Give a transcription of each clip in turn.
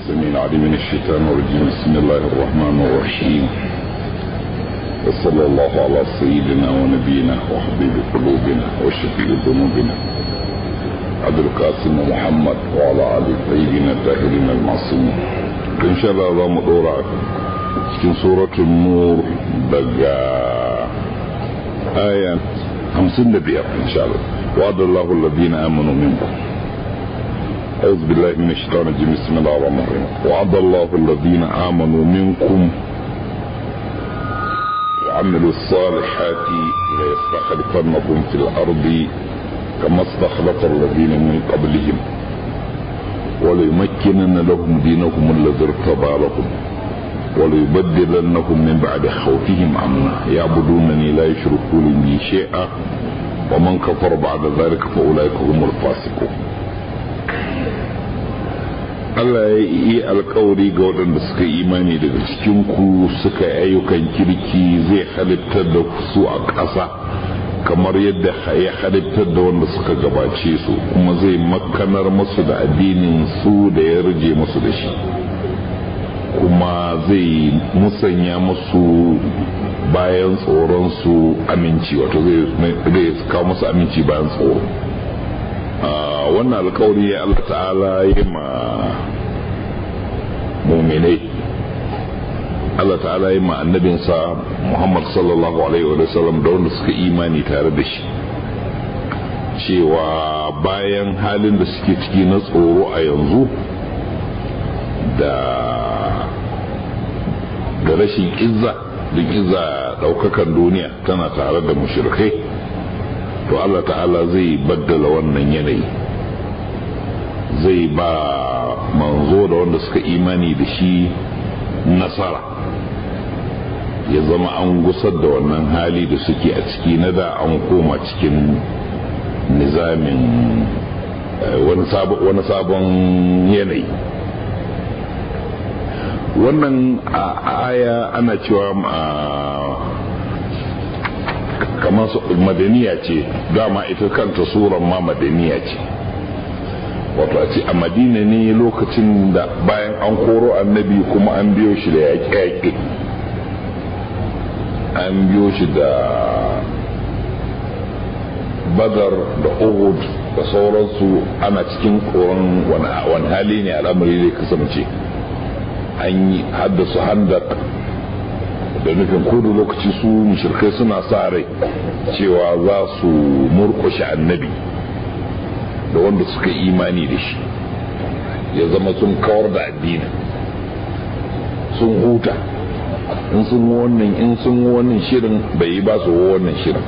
السميع العليم من الشيطان الرجيم. بسم الله الرحمن الرحيم. وصلى الله على سيدنا ونبينا وحبيب قلوبنا وشفيع ذنوبنا عبد القاسم محمد وعلى آل الطيبين الطاهرين المعصومين. إن شاء الله za mu dora cikin suratul nur daga aya 55 insha Allah. wa'adallahu alladhina amanu minkum. أعوذ بالله من الشيطان الرجيم. بسم الله الرحمن الرحيم. وعد الله الذين آمنوا منكم وعملوا الصالحات ليستخلفنهم في الأرض كما استخلف الذين من قبلهم وليمكنن لهم دينهم الذي ارتضى لهم وليبدلنهم من بعد خوفهم أمنا يعبدونني لا يشركون بي شيئا ومن كفر بعد ذلك فأولئك هم الفاسقون. Allah ya yi alkawari ga waɗanda suka imani daga cikinku suka ayyukan kirki zai halittar da su a ƙasa kamar yadda ya halittar da wanda suka gabace su, kuma zai makanar musu da addinin su da ya rije musu da shi, kuma zai musanya musu bayan tsoron su aminci, wato zai kawo musu aminci bayan tsoro. Wannan alkawari ya Allah ta'ala yi ma muminai, Allah ta'ala yi ma annabinsa Muhammad sallallahu alaihi wa sallam da wanda suka imani tare da shi, cewa bayan halin da suke ciki na tsoro a yanzu da rashin izza daukakan duniya tana tare da mushrikai, to Allah ta'ala zai baddala wannan yanayi, zai ba manzo da wanda suka imani da shi nasara, ya zama an gusar da wannan hali da suke a ciki na da, an koma cikin nizamin wani sabon yanayi. Wannan aya ana cewa kamar madaniya ce, dama ita kanta suran ma madaniya ce, wato a ce a madina ne lokacin da bayan an koro annabi kuma an biyo shi da yaƙe-yaƙe, an biyo shi da badar da uhud da sauransu, ana cikin koron wani hali ne al'amari zai kasance. An yi haddasa handak da nufin kudu lokaci su mushrikai suna sa rai cewa za su murkushe annabi da wanda suka imani da shi, ya zama sun kawar da addini, sun huta. in sun wannan shirin bai yi ba su wannan shirin,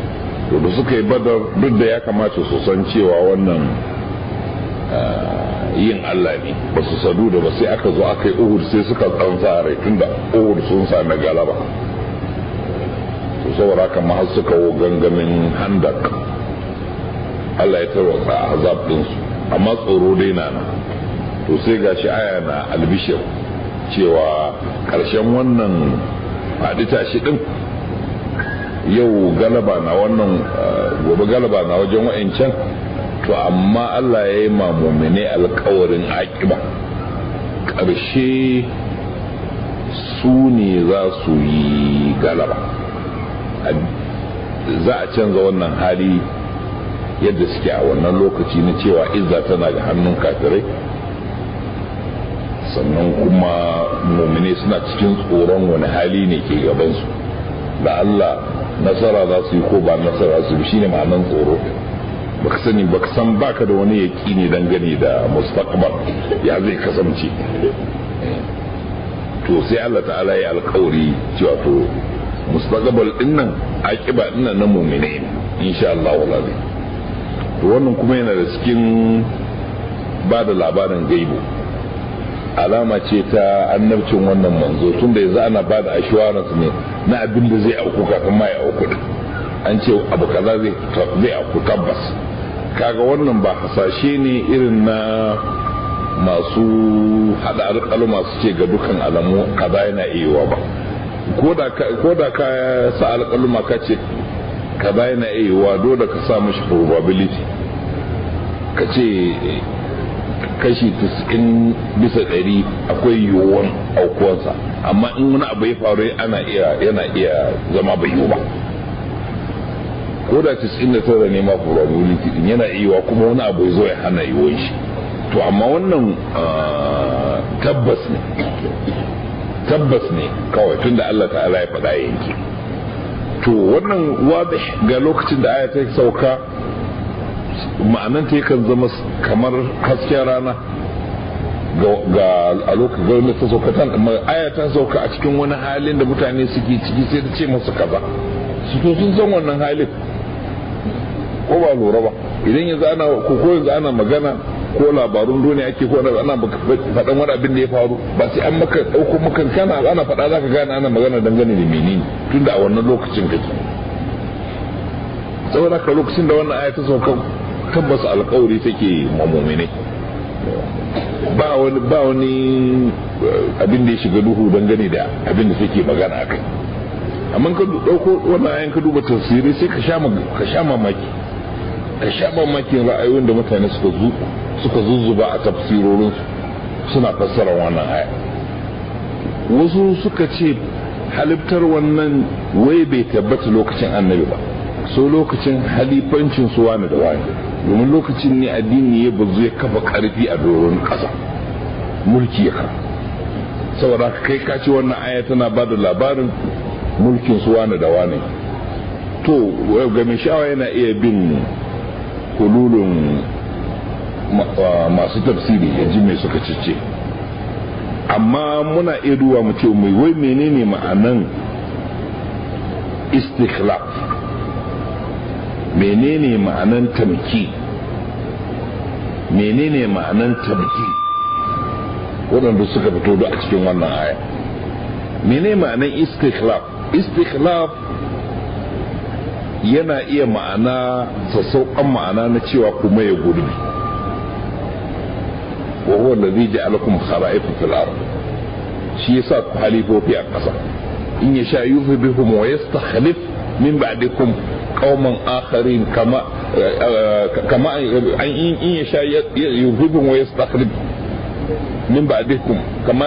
to da suka yi badar duk da ya kamata su san cewa wannan yin Allah ne, ba su sadu da ba, sai aka zo aka yi uhud, sai suka tsansa rai tunda uhud sun sami galaba, to saboda haka ma har suka wo gangamin handak, Allah ya tarwatsa azab dinsu, amma tsoro dai na nan. To sai gashi aya na albishir cewa karshen wannan faɗi tashi din, yau galaba na wannan, gobe galaba na wajen wa'ancan, to amma Allah ya yi ma mu'mine alkawarin akiba, ƙarshe su ne za su yi galaba, za a canza wannan hali yadda suke a wannan lokaci na cewa izza tana ga hannun kafirai, sannan kuma mu'mine suna cikin tsoron wani hali ne ke gabansu, da Allah nasara za su yi ko ba nasara su bi, shine ma'anan tsoro. Baka sani, baka san, baka da wani yaqini dangane da mustaqbal ya zai kasance. To sai Allah ta'ala ya alƙawari cewa to mustaqbal dinnan, aqiba dinnan na mu'mine insha Allah wallahi. To wannan kuma yana da cikin ba da labarin gaibu, alama ce ta annabcin wannan manzo, tunda yanzu ana ba da assurance ne na abin da zai auku kafin ma ya auku din. An ce abu kaza zai auku tabbas. Kaga wannan ba hasashe ne irin na masu hada alƙalu masu ce ga dukkan alamu kaza yana iya ba. Ko da ka sa alƙalu ma ka ce kaza yana iya dole ka sa mashi probability, ka ce kashi 90% akwai yiwuwar aukuwarsa, amma in wani abu ya faru yana iya zama bai yiwu ba. Ko da 99 ne ma probability din yana iya kuma wani abu ya zo ya hana yiwuwar shi. To amma wannan tabbas ne kawai tunda Allah ta'ala ya faɗa yanke. To wannan wadih ga lokacin da aya ta sauka ma'ananta yakan zama kamar hasken rana ga a lokacin da ta sauka aya ta sauka a cikin wani halin da mutane suke ciki sai ta ce musu kaza su to sun san wannan halin ko ba lura ba. Idan yanzu ana magana ko labarun duniya ake ko ana faɗan wani abin da ya faru ba sai an maka ɗauko maka kana ana faɗa za ka gane ana magana dangane da menene tunda a wannan lokacin kake. Saboda haka lokacin da wannan aya ta sauka tabbas alƙawari take mamumine ba wani abin da ya shiga duhu dangane da abin da take magana akai. Amma ka ɗauko wannan ayan ka duba tafsiri sai ka sha mamaki ra'ayoyin da mutane suka zuzzuba a tafsirorinsu suna fassara wannan aya. Wasu suka ce halittar wannan wai bai tabbata lokacin annabi ba, so lokacin halifancin su wani da wani, domin lokacin ne addini ya bazu ya kafa karfi a doron kasa, mulki ya kafa. Saboda kai ka ce wannan aya tana ba da labarin mulkin su wani da wani. To ga mai sha'awa yana iya bin hululun masu tafsiri ya ji mai suka cece, amma muna iya duba mu ce mai wai menene ma'anan istikhlaf, menene ma'anan tamki, menene ma'anan tabki, waɗanda suka fito da a cikin wannan aya. Menene ma'anan istikhlaf yana iya ma'ana sassauƙan ma'ana na cewa kuma ya gurbi, wa huwa allazi ja'alakum khala'ifa fil ard, shi yasa ku halifofi a ƙasa. In yasha yuzhibukum wa yastakhlif min ba'dikum qauman akharin kama in yasha yuzhibukum wa yastakhlif min ba'dikum kama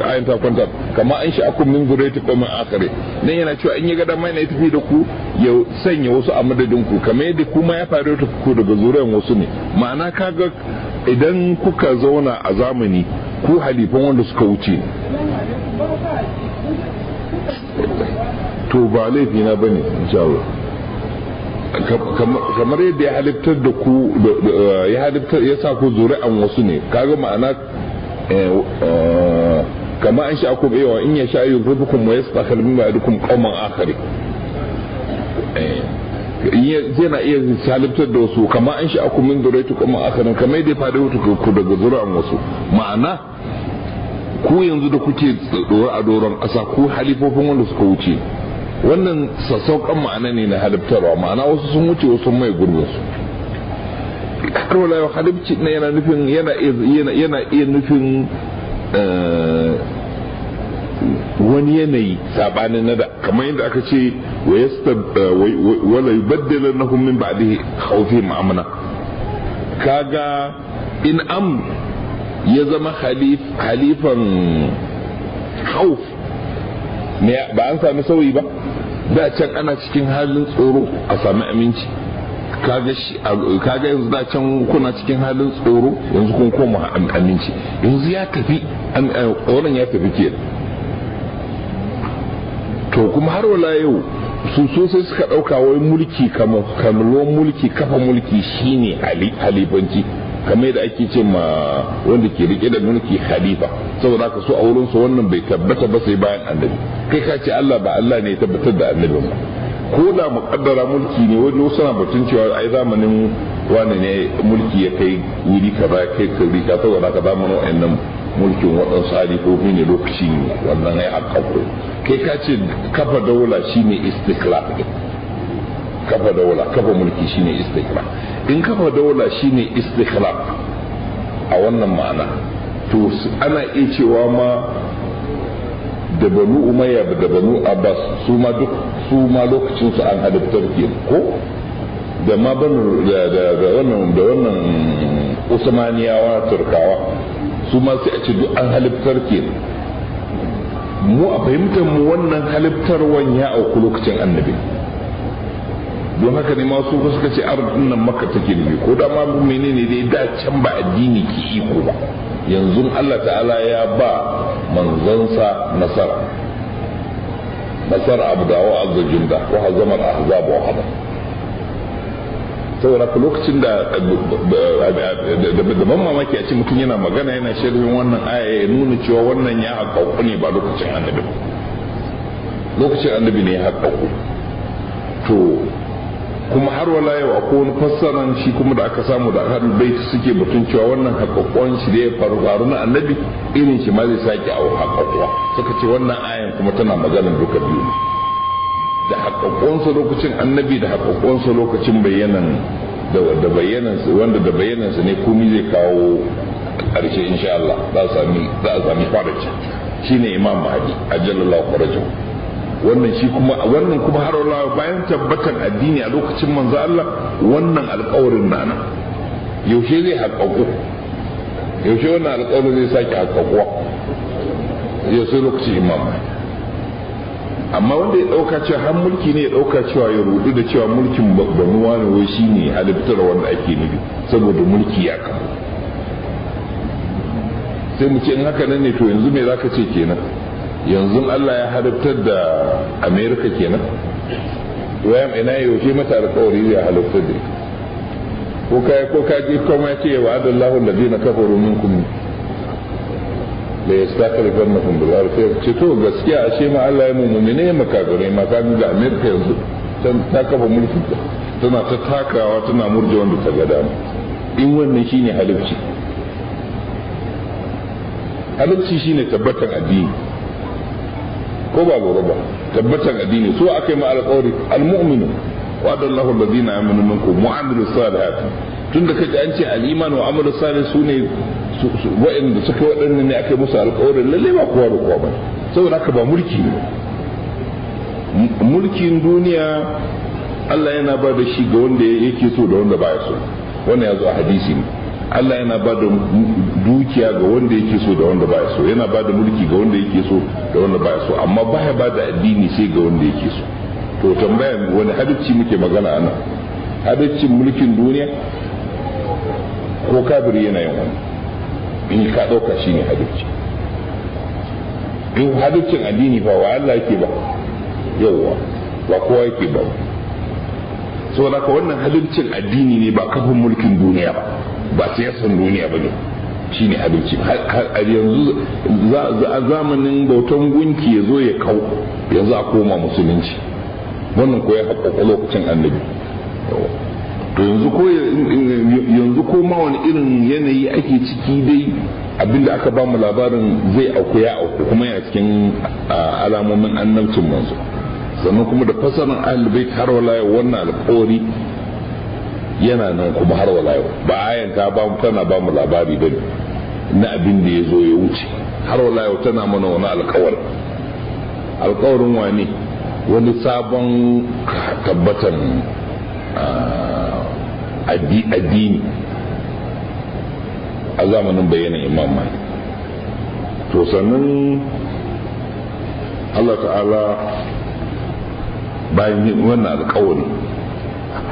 ayin ta kwanta kama an sha'akum min zuriyati qaumin akharin. Dan yana cewa in ya ga dama yana tafi da ku ya sanya wasu a madadin ku kamar yadda kuma ya faru da ku daga zuriyan wasu ne. Ma'ana kaga idan kuka zauna a zamani ku halifan wanda suka wuce to ba laifi na bane jawo kamar yadda ya halittar da ku ya sa ku zuri'an wasu ne, kaga ma'ana kama an sha'akum ewa in ya sha yuzhibukum wa yastakhir min ba'dikum qauman akharin. Yana iya halittar da wasu kama an sha'akum min zuriyati qauman akharin, kamar yadda ya faru ku daga zuri'an wasu. Ma'ana ku yanzu da kuke dora a doron ƙasa ku halifofin wanda suka wuce, wannan sassauƙan ma'ana ne na halittarwa, ma'ana wasu sun wuce wasu mai gurbin su. Har wala yau halifci na yana nufin yana iya nufin wani yanayi sabanin nada, kamar yadda aka ce wala yubaddilannahum min ba'dihi khawfihim amna. Kaga in ya zama halifan khawf ne, ba an sami sauyi ba. Da can ana cikin halin tsoro a sami aminci, kaga yanzu da can kuna cikin halin tsoro yanzu kun koma aminci, yanzu ya tafi tsoron ya tafi ke. To kuma har wala yau su sosai suka dauka wai mulki kamar mulki kafa mulki shine halifanci, kamar yadda ake ce ma wanda ke rike da mulki khalifa. Saboda haka so a wurin su wannan bai tabbata ba sai bayan annabi. Kai ka ce Allah ba Allah ne ya tabbatar da annabi ba, ko da muƙaddara mulki ne wani wasu na batun cewa ai zamanin wani ne mulki ya kai wuri kaza ya kai kauri ka saboda haka zamanin wa'annan mulkin waɗansu halifofi ne lokaci wannan ya haƙaƙo. Kai ka ce kafa daula shine istiklal, kafa mulki shine istiklal. In kafa daula shine istiklal a wannan ma'ana, to ana iya cewa ma da banu umayya da banu abbas su ma lokacin su an halittar ke ko da ma da wannan Usmaniyawa Turkawa su ma sai a ce duk an halittar ke. Mu a fahimtar mu wannan halittarwan ya auku lokacin annabi, don haka ne masu suka ce ardin nan Makka take nufi, ko da ma menene dai da can ba addini ki iko ba. Yanzu Allah ta'ala ya ba manzansa nasara abdawa azza junda wa hazama al-ahzab wa hada. saboda lokacin da ban mamaki a ce mutum yana magana yana shirin wannan aya ya nuna cewa wannan ya haƙaƙu ne ba lokacin annabi, lokacin annabi ne ya haƙaƙu. To kuma har wala yau akwai wani fassaran shi kuma da aka samu da ahlul bait suke batun cewa wannan haƙaƙuwan shi da ya faru na annabi irin shi ma zai sake haƙaƙuwa. Suka ce wannan ayan kuma tana maganar duka biyu, da haƙaƙuwansa lokacin annabi da haƙaƙuwansa lokacin da bayyanansa, wanda da bayyanansa ne komai zai kawo ƙarshe insha Allah za a sami faraci shine Imam Mahdi ajallallahu farajahu. Wannan kuma har wala bayan tabbatan addini a lokacin manzo Allah, wannan alƙawarin nana yaushe zai haƙaƙu, yaushe wannan alƙawarin zai sake haƙaƙuwa, yau sai lokacin Imam Mahdi. Amma wanda ya dauka cewa har mulki ne ya dauka cewa ya rudu da cewa mulkin banuwa ne wai shine halittar wanda ake nufi saboda mulki ya kama, sai mu ce in haka nan ne to yanzu me zaka ce kenan? Yanzu Allah ya halittar da America kenan, wayan ina yaushe mata alƙawari zai halittar da ko ka je kuma ya ce wa adallahu alladhina kafaru minkum da ya stakarifannahum bil ardh, sai ce to gaskiya ashe ma Allah ya mu'mine makafirai ma ka ga America yanzu ta kafa mulki tana ta takawa tana murje wanda ta ga dama. In wannan shine halacci shine tabbatan addini, ko ba lura ba, tabbatan addini so akai ma alƙawari al-mu'minu wa adallahu alladhina amanu minkum wa amilus salihati. Tunda kaje an ce al-iman wa amalus salih sune wa'anda suka waɗannan ne aka musu alƙawarin lalle ba kowa da kowa ba, saboda haka ba mulki ne. Mulkin duniya Allah yana ba da shi ga wanda yake so da wanda baya so, wannan ya zo a hadisi ne. Allah yana ba da dukiya ga wanda yake so da wanda baya so, yana ba da mulki ga wanda yake so da wanda baya so, amma baya ba da addini sai ga wanda yake so. To tambaya wani hadisi muke magana anan, hadisin mulkin duniya ko kafiri yana yin wani? In ka ɗauka shi ne hadisi. In hadisin addini ba wa Allah yake ba, yawwa ba kowa yake ba. So da ka wannan hadisin addini ne ba kafin mulkin duniya ba siyasan duniya ba ne, shi ne hadisi. Yanzu a zamanin bautan gunki ya zo ya kau, yanzu a koma musulunci, wannan ko ya haƙaƙa lokacin annabi. To yanzu ko ma wani irin yanayi ake ciki dai, abinda aka ba mu labarin zai auku ya auku kuma yana cikin alamomin annabcin manzo. Sannan kuma da fasarin ahlul bait har wala yau wannan alƙawari yana nan kuma har wala yau, ba ayan tana ba mu labari bane na abin da ya zo ya wuce, har wala yau tana mana wani alƙawarin wani sabon tabbatan addini a zamanin bayanan Imam Mahdi. To sannan Allah ta'ala bayan wannan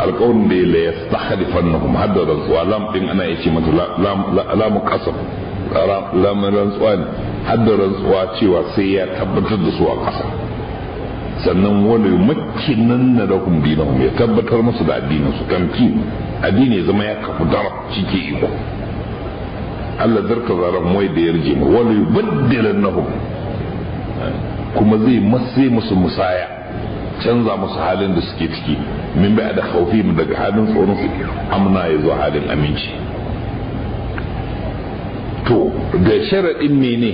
alƙawarin da ya la yastakhlifannahum, hadda rantsuwa lam din ana yace mata lamu qasam, lam rantsuwa ne, hadda rantsuwa cewa sai ya tabbatar da su a ƙasa. Sannan wani makinan na lahum dinahum, ya tabbatar musu da addinin su, tamkin addini ya zama ya kafu darab shi ke iko. Allah zarka zaran wai da yarje mu wani yubaddilannahum, kuma zai musu musaya, canza musu halin da suke ciki, min bai da khawfi daga halin tsoron su amna ya zo halin aminci. To da sharadin mene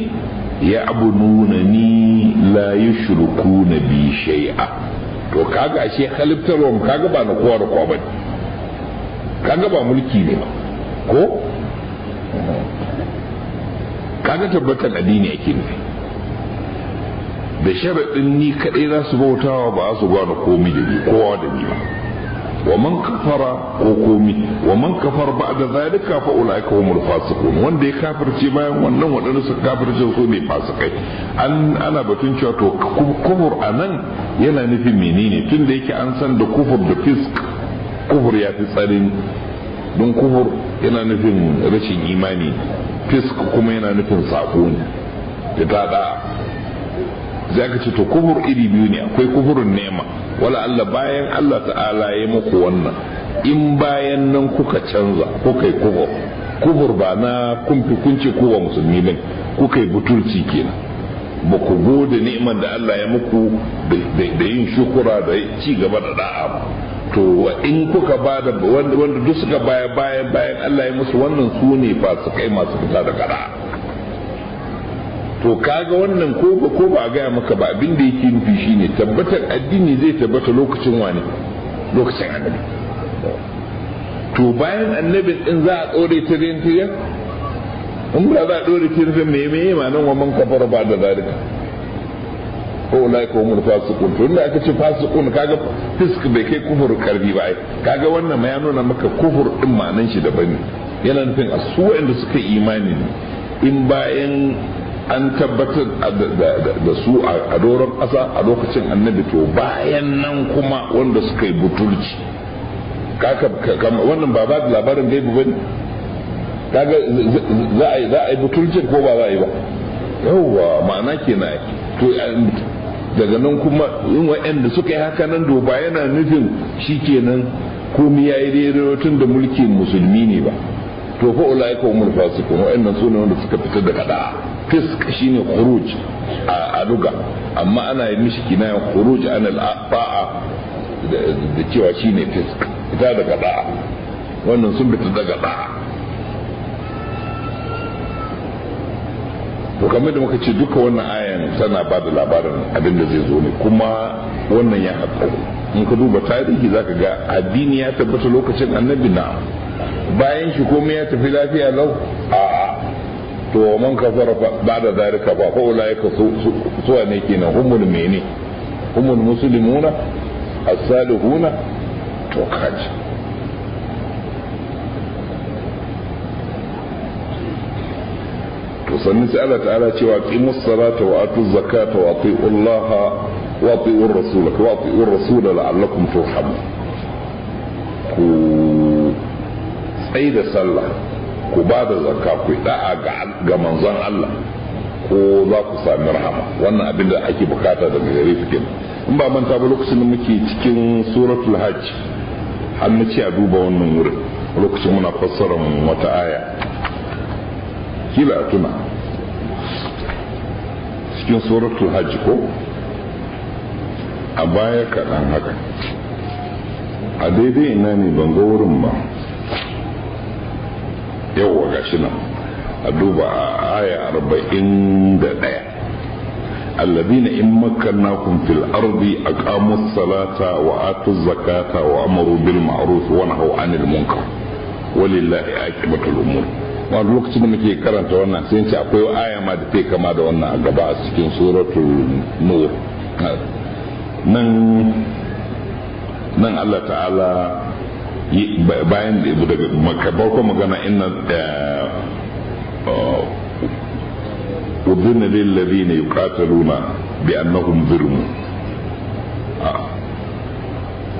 ya abununa ni la yushrikuna bi shay'a. To kaga ashe halittarwa kaga ba na kowa da kowa bane, kaga ba mulki ne ba ko, kaga tabbatar addini ake nufi. Da sharaɗin ni kaɗai za su bautawa, ba su gwana komi da ni kowa da ni ba. wa man kafara ko komi wa man kafar ba'da zalika fa ulaika humul fasiqun wanda ya kafirce bayan wannan wadanda suka kafirce su ne fasikai ana batun cewa to kufur anan yana nufin menene tunda yake an san da kufur da fisk kufur ya fi tsarin don kufur yana nufin rashin imani fisk kuma yana nufin sako ne da tada zai ka ce to kufur iri biyu ne akwai kufurun nema wala Allah bayan Allah ta'ala ya muku wannan in bayan nan kuka canza kuka yi kufur ba na kunce kowa musulmi ne kuka yi butulci kenan ba ku gode ni'imar da Allah ya muku da yin shukura da ci gaba da da'a ba to in kuka ba da wanda duk suka bayan Allah ya musu wannan su ne fasikai masu fita da da'a to kaga wannan ko ba a gaya maka ba abin da yake nufi shine tabbatar addini zai tabbata lokacin wani lokacin annabi to bayan annabin din za a dore tiryan in ba za a dore tiryan me ma nan wa man kafara ba da zalika ko ulai ko mun fasiqun to inda aka ce fasiqun kaga fisk bai kai kufur karbi ba ai kaga wannan ma ya nuna maka kufur din ma'anan shi daban yana nufin a su wanda suka imani in bayan an tabbatar da su a doron ƙasa a lokacin annabi to bayan nan kuma wanda suka yi butulci wannan ba da labarin gaibu ba ne kaga za a yi butulcin ko ba za a yi ba yawwa ma'ana kenan to daga nan kuma in wa'anda suka yi haka nan ba yana nufin shi kenan komi ya yi daidai tun da mulkin musulmi ne ba to fa ulaika humul fasiqun wa'annan sune wanda suka fitar da kada fisk shine khuruj a luga amma ana yi mishi kinayan khuruj an al-ba'a da cewa shine fisk ita da kada wannan sun fitar da kada to kamar da muka ce duka wannan ayan tana ba da labarin abin da zai zo ne kuma wannan ya haƙƙo in ka duba tarihi zaka ga addini ya tabbata lokacin annabi na bayan shi komai ya tafi lafiya lau a to man kafara ba da zalika ba fa ulaika suwa ne kenan humul mene humul muslimuna as-salihuna to kaji to sannan sai Allah ta'ala cewa qimus salata wa atuz zakata wa atiullaha wa atiur rasula wa atiur rasula la'allakum turhamun ku tsaye da sallah ku ba da zakka ku da'a ga manzon Allah ko za ku sami rahama wannan abin da ake bukata daga gare su kenan in ba manta ba lokacin da muke cikin suratul hajj har na ce a duba wannan wurin lokacin muna fassara wata aya kila tuna cikin suratul hajj ko a baya kaɗan haka a daidai ina ne ban ga wurin ba yawwa gashi nan a duba a aya 41 الذين إن مكناكم في الأرض أقاموا الصلاة وآتوا الزكاة وأمروا بالمعروف ونهوا عن المنكر ولله عاقبة الأمور wani lokacin da muke karanta wannan sai ce akwai aya ma da take kama da wannan a gaba a cikin suratul nur nan Allah ta'ala bayan daga farko magana inna udhina lil ladina yuqataluna bi annahum zulmun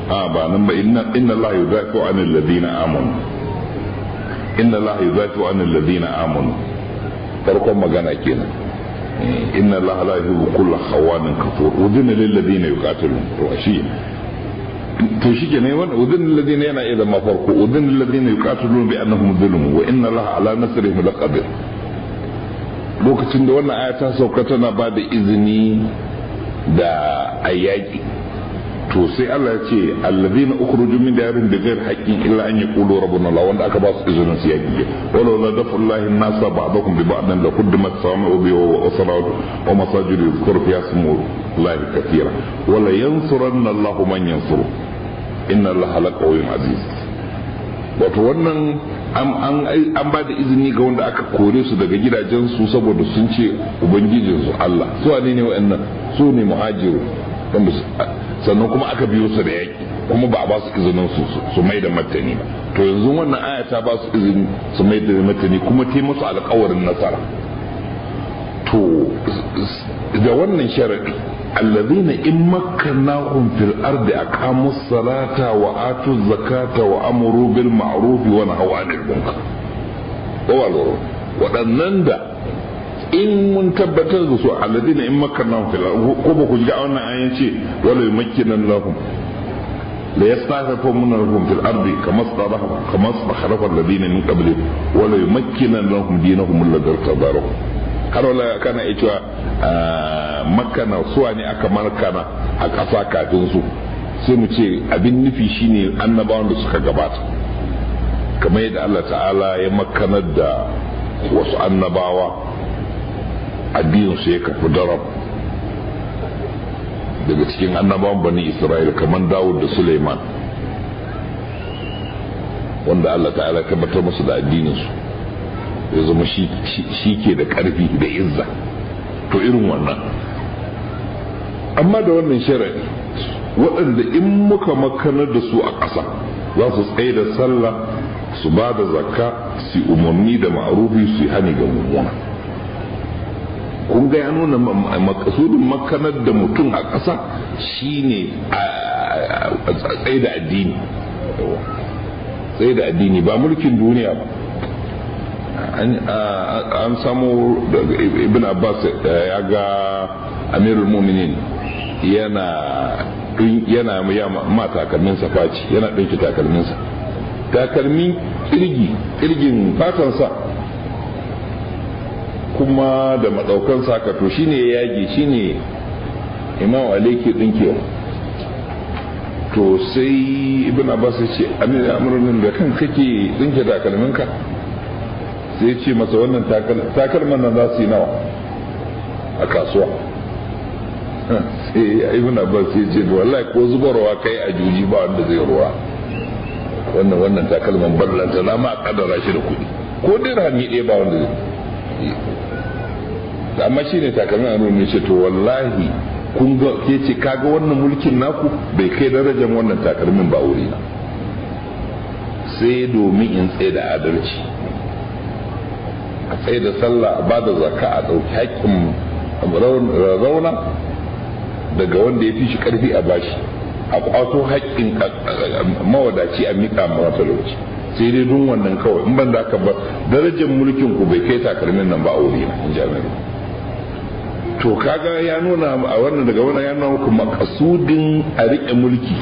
ba nan ba inna Allah yudafi anil ladina amanu inna Allah yudafi anil ladina amanu farkon magana kenan inna Allah la yuhibbu kulla khawanin kafur udhina lil ladina yuqataluna to shi ke ne wannan udhina lil ladina yana idan ma farko udhina lil ladina yuqataluna bi annahum zulmun wa inna Allah ala nasrihim laqadir lokacin da wannan aya ta sauka tana ba da izini da ayyaki to sai Allah ya ce allazina ukhruju min diyarihim bighayri haqqin illa an yaqulu rabbuna Allah wanda aka ba su izinin su yaki wala la dafullahi an-nasa ba'dakum bi ba'din la qaddamat sami'u bi wa salatu wa masajid yuzkuru fiha ismu Allah kathira wala yansuranna Allah man yansuru inna Allah laqawiyyun aziz wato wannan an ba da izini ga wanda aka kore su daga gidajensu saboda sun ce ubangijinsu Allah su ne wa'annan su ne muhajiru sannan kuma aka biyo su da yaki kuma ba a ba su izinin su mai da martani ba. To yanzu wannan aya ta ba su izini su mai da martani kuma ta musu alƙawarin nasara. To da wannan sharadi الذين إن مكناهم في الأرض أقاموا الصلاة وآتوا الزكاة وأمروا بالمعروف ونهوا عن المنكر. waɗannan da in mun tabbatar da su alladina in makkannahum fil ardi ko ba ku ji a wannan ayan ce wala yumakkinan lahum la yastaghfirunhum fil ardi kama khalaqa alladina min qablihim wala yumakkinan lahum dinahum alladhi irtadaru. har wala kana cewa makkana suwa ne aka markana a ƙasa kafin su, sai mu ce abin nufi shine annabawan da suka gabata, kamar yadda Allah ta'ala ya makkanar da wasu annabawa addininsu ya kafi darab daga cikin annabawan bani Isra'ila kamar Dawud da Suleiman, wanda Allah ta'ala ya tabbatar musu da addininsu ya zama shi ke da ƙarfi da izza. To irin wannan, amma da wannan sharadi waɗanda in muka makanar da su a ƙasa za su tsaye da sallah, su ba da zakka, su umarni da ma'arufi, su yi hani ga mummuna. Kun ga ya nuna makasudin makanar da mutum a ƙasa shine a tsaye da addini, tsaye da addini ba mulkin duniya ba. An samu Ibn Abbas ya ga Amirul Mu'minin yana ma takalminsa faci, yana ɗauki takalminsa, takalmin kirgin fatansa kuma da maɗaukansa haka, to shine ya yage, shine Imam Ali ke ɗinkewa. To sai Ibn Abbas ya ce Amirul da kan kake ɗinke takalminka? Sai ce masa wannan takalman nan za su yi nawa a kasuwa? Sai Ibn Abbas ya ce wallahi ko zubarwa kai a juji ba wanda zai ruwa wannan takalman ballanta na ma a kadara shi da kuɗi, ko dirhami ɗaya ba wanda zai. Amma shi ne takalmin a nuna ce to wallahi kun ga ke ce kaga wannan mulkin naku bai kai darajar wannan takalmin ba wuri na, sai domin in tsaye da adalci, a tsaye da sallah, a ba da zakka, a ɗauki haƙƙin rauna daga wanda ya fi shi ƙarfi a bashi, a ƙwato haƙƙin mawadaci a miƙa matalauci, sai dai dun wannan kawai. In ban da aka ba darajar mulkin ku bai kai takalmin nan ba a wuri na in jami'ai. To kaga ya nuna a wannan daga wannan ya nuna muku makasudin a riƙe mulki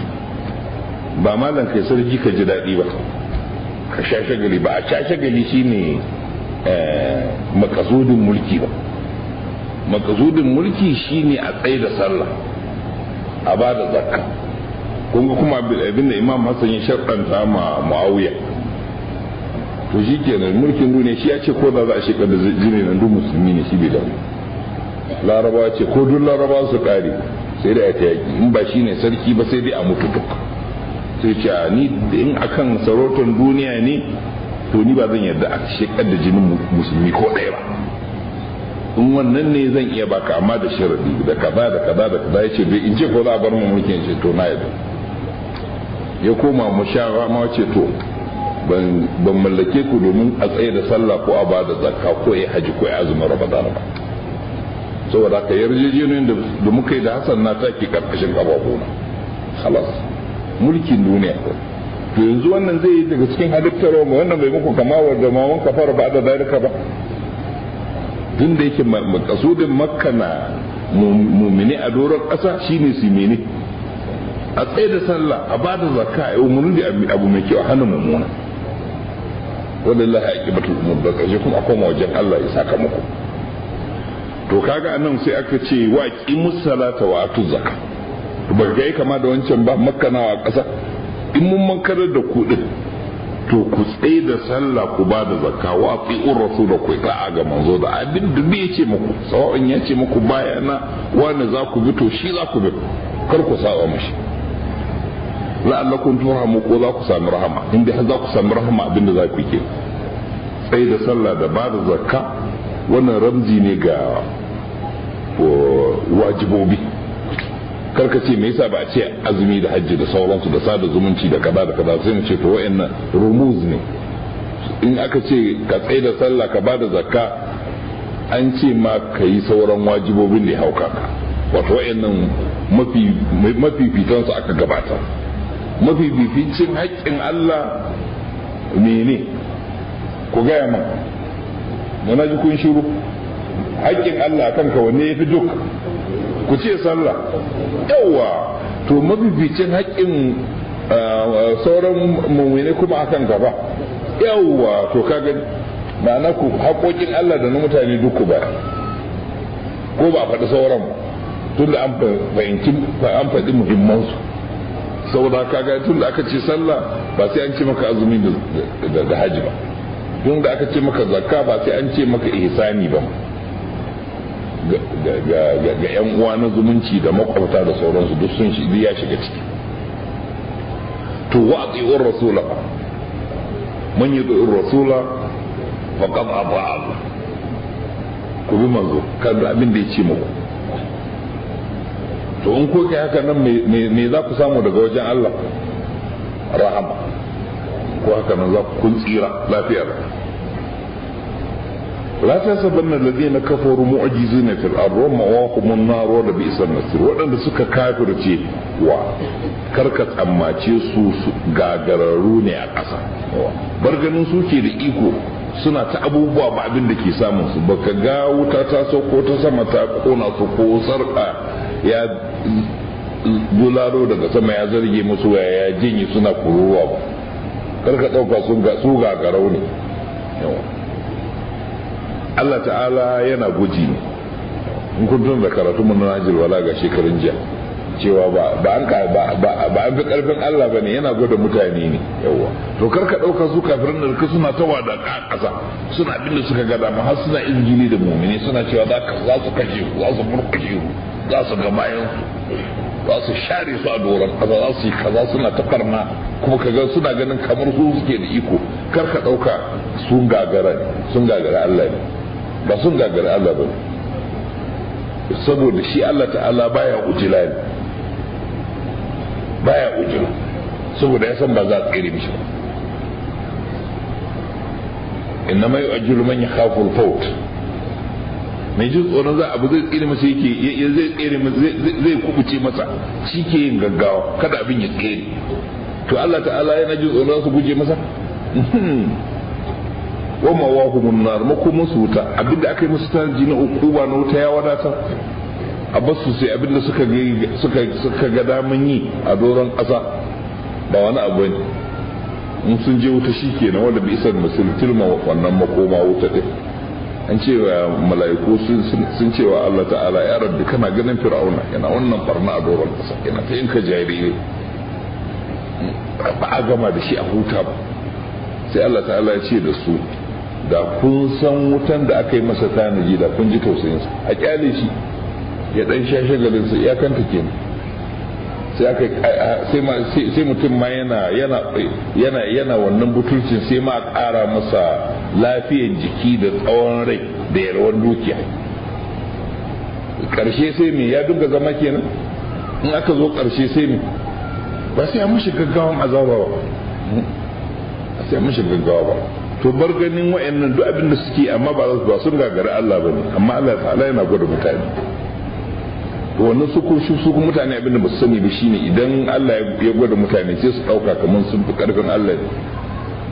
ba malam kai sarki ka ji daɗi ba, ka sha shagali ba. A sha shagali shine makasudin mulki ba. Makasudin mulki shine a tsaye da sallah, a ba da zakka. Kun ga kuma abin da Imam Hassan ya sharɗanta ma Muawiya, to shi kenan mulkin duniya shi ya ce ko da za a shekar da jini nan duk musulmi ne shi bai da Larabawa ce ko duk Larabawa su ƙare sai da ya ta yaƙi, in ba shi ne sarki ba sai dai a mutu duk. Sai ce ni in akan sarautar duniya ne to ni ba zan yarda a shekar da jinin musulmi ko ɗaya ba. In wannan ne zan iya baka, amma da sharadi da kaza da kaza da kaza. Yace bai in ce ko za a bar mu mulkin, ce to na yarda. Ya koma mushawara ma ce to ban mallake ku domin a tsaye da sallah ko a ba da zakka ko ya haji ko ya azumin Ramadan ba. Saboda ka yarjejeniyar da muka yi da Hassan na take karkashin kababuna. Khalas. Mulkin duniya. To yanzu wannan zai yi daga cikin halittar mu, wannan bai muku kama wa maman kafara ba da dalika ba. Tun da yake makasudin Makka na mumini a doron ƙasa shine su mene, a tsaye da sallah, a ba da zakka, a umarni da abu mai kyau, a hana mummuna. Wallahi aqibatul umur, da ƙarshe kuma a koma wajen Allah ya saka muku. To kaga anan sai aka ce wa qimus salata wa atuz zakka. To ba ga kama da wancan ba, Makka na a ƙasa. In mun mankarar da ku din, to ku tsaye da sallah, ku ba da zakka, wa ati'ur rasul, da ku ta'a ga manzo da abin da ya ce muku, sawa'in ya ce muku bayana wani za ku bi to shi za ku bi, kar ku saba mashi. La'allakum turhamu, ko za ku sami rahama. In dai za ku sami rahama abin da za ku yi, tsaye da sallah da ba da zakka, wannan ramzi ne ga wajibobi. karka ce me yasa ba a ce azumi da hajji da sauransu da sada zumunci da kaza da kaza, sai mu ce to wayannan rumuz ne. in aka ce ka tsaye da sallah ka bada zakka an ce ma ka yi sauran wajibobin da ya hauka ka, wato wayannan mafifitansu aka gabata. mafificin haƙƙin Allah mene ku gaya man, muna ji kun shiru. haƙƙin Allah kanka wanne ya fi duk? ku ce sallah. yawa to mafificin haƙƙin sauran mummune kuma akan gaba. yawa to kaga ma'ana ku haƙoƙin Allah da na mutane duk ku ba, ko ba a faɗi sauran tun da an faɗi muhimmansu. saboda kaga tun da aka ce sallah ba sai an ce maka azumi da haji ba, tun da aka ce maka zakka ba sai an ce maka ihsani ba ga yan uwa na zumunci da makwabta da sauransu, duk sun shi ya shiga ciki. to wa ati'ur rasula, man yuti'ur rasula faqad ata'a Allah, ku bi manzo kan abin da ya ce muku. to in ko kai haka nan me za ku samu daga wajen Allah? rahama. ko haka nan za ku kun tsira lafiya. la tasabanna alladhina kafaru mu'jizina fil ardi wa ma'awahum an-nar wa bi'sal masir. wadanda suka kafirce wa karka tsammace su gagararru ne a ƙasa, bar ganin su ke da iko suna ta abubuwa ba abin da ke samun su. baka ga wuta ta sauko ta sama ta kona su, ko sarka ya bularo daga sama ya zarge musu ya jinyi suna kururuwa ba. karka dauka su gagarau ne. Allah ta'ala yana guji ne. in kun tun da karatu mun na Najil wala ga shekarun jiya cewa ba an fi karfin Allah bane, yana gwada mutane ne. yawa to karka dauka su kafirin da suna ta wada kasa, suna abin da suka ga dama, har suna izgili da mu'mini, suna cewa za su kashe ku, za su murkushe ku, za su ga bayan za su share su a doron kaza, za su yi kaza, suna ta farna, kuma kaga suna ganin kamar su suke da iko. karka dauka sun gagara Allah ne, ba sun gagara Allah ba, saboda shi Allah ta'ala baya ujila ne, baya ujila, saboda ya san ba za a tsere mishi ba. inna ma yu'ajjilu man yakhafu al-fawt, mai jin tsoron za abu zai tsere masa zai kubuce masa, shi ke yin gaggawa kada abin ya tsere. to Allah ta'ala yana jin tsoron su guje masa. wa mawahumun nar, makomin su wuta, abinda aka yi musu tanji na ukuba na wuta ya wadata a basu sai abinda suka ga daman yi a doron ƙasa ba wani abu ne. in sun je wuta shi kenan, wanda bi isar musul tilma wannan makoma wuta din. an ce wa mala'iku sun ce wa Allah ta'ala ya rabbi kana ganin fir'auna yana wannan barna a doron ƙasa, yana ta yin ka jarire ba a gama da shi a huta ba. sai Allah ta'ala ya ce da su da kun san wutan da aka yi masa tanaji da kun ji tausayinsa, a kyale shi ya dan sha shagalinsa ya kanta kenan. sai mutum ma yana wannan butulcin, sai ma a ƙara masa lafiyan jiki da tsawon rai da yarwan dukiya. ƙarshe sai me ya dinga zama kenan. in aka zo ƙarshe sai me ba sai an mashi gaggawan azaba ba, sai an mashi gaggawa ba. to bar ganin wa'annan duk abin da suke, amma ba sun gagari Allah bane, amma Allah ta'ala yana gwada mutane. to wannan su mutane abin da ba su sani ba shine idan Allah ya gwada mutane sai su dauka kamar sun fi karfin Allah ne,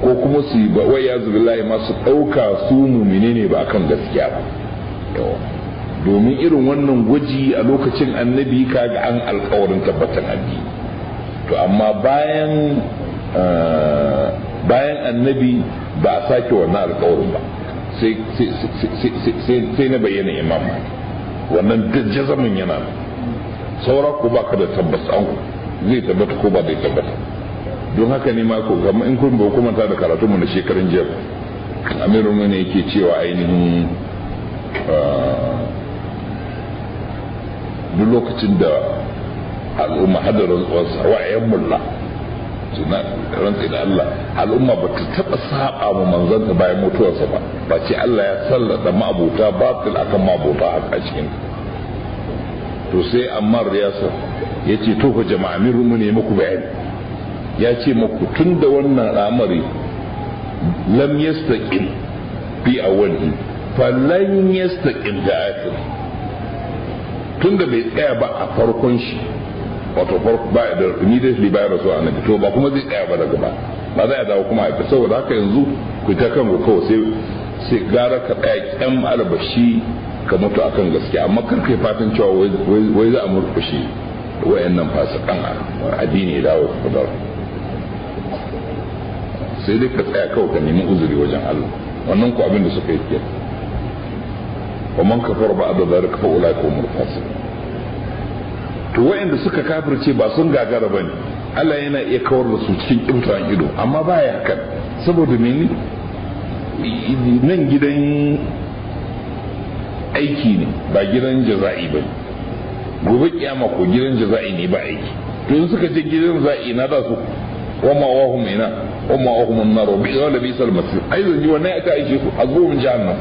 ko kuma su ba wai ya zubillahi ma su dauka su mumine ne ba akan gaskiya ba. domin irin wannan gwaji a lokacin annabi kaga an alƙawarin tabbatan addini. to amma bayan annabi ba a sake wannan alƙawarin ba, sai na bayyana imam wannan jazamin yana saura ko ba ka da tabbas an zai tabbata ko ba zai tabbata. don haka ne ma ko kamar in kun ba hukumanta da karatu mu na shekarun jiya, amirun ne yake cewa ainihin duk lokacin da al'umma hada rantsuwarsa wa'ayen mulla suna rantsi da Allah, al'umma ba ta taba saba ma manzanta bayan mutuwarsa ba ce Allah ya sallada ma'abuta batil akan ma'abuta haka cikin. to sai Ammar Yasir ya ce to fa jama'a mu ne muku bayani, ya ce muku tun da wannan al'amari lam yastaqim fi awwalihi fa lan yastaqim da akhir, tun da bai tsaya ba a farkon shi, wato farko ba da ni da shi ba rasu annabi, to ba kuma zai tsaya ba daga ba za a dawo kuma a saboda haka yanzu ku ta kan kawai sai gara ka tsaya kyan albashi ka mutu akan gaskiya, amma kar kai fatan cewa wai za a murkushe wayannan fasikan addini ya dawo kudar, sai dai ka tsaya kawai ka nemi uzuri wajen Allah, wannan ku abin da suka yi ke wa man kafara ba da zalika fa ulai ka umul fasik. To wayanda suka kafirce ba sun gagara bane, Allah yana iya kawar da su cikin kimtawan ido, amma baya hakan saboda mene, nan gidan aiki ne ba gidan jaza'i ba, gobe kiyama ko gidan jaza'i ne ba aiki. To in suka je gidan jaza'i na da su wa ma wahum ina wa ma wahum an-nar wa bi'sa la bi'sal masir, ai zan ji wannan aka aike su azu min jahannam,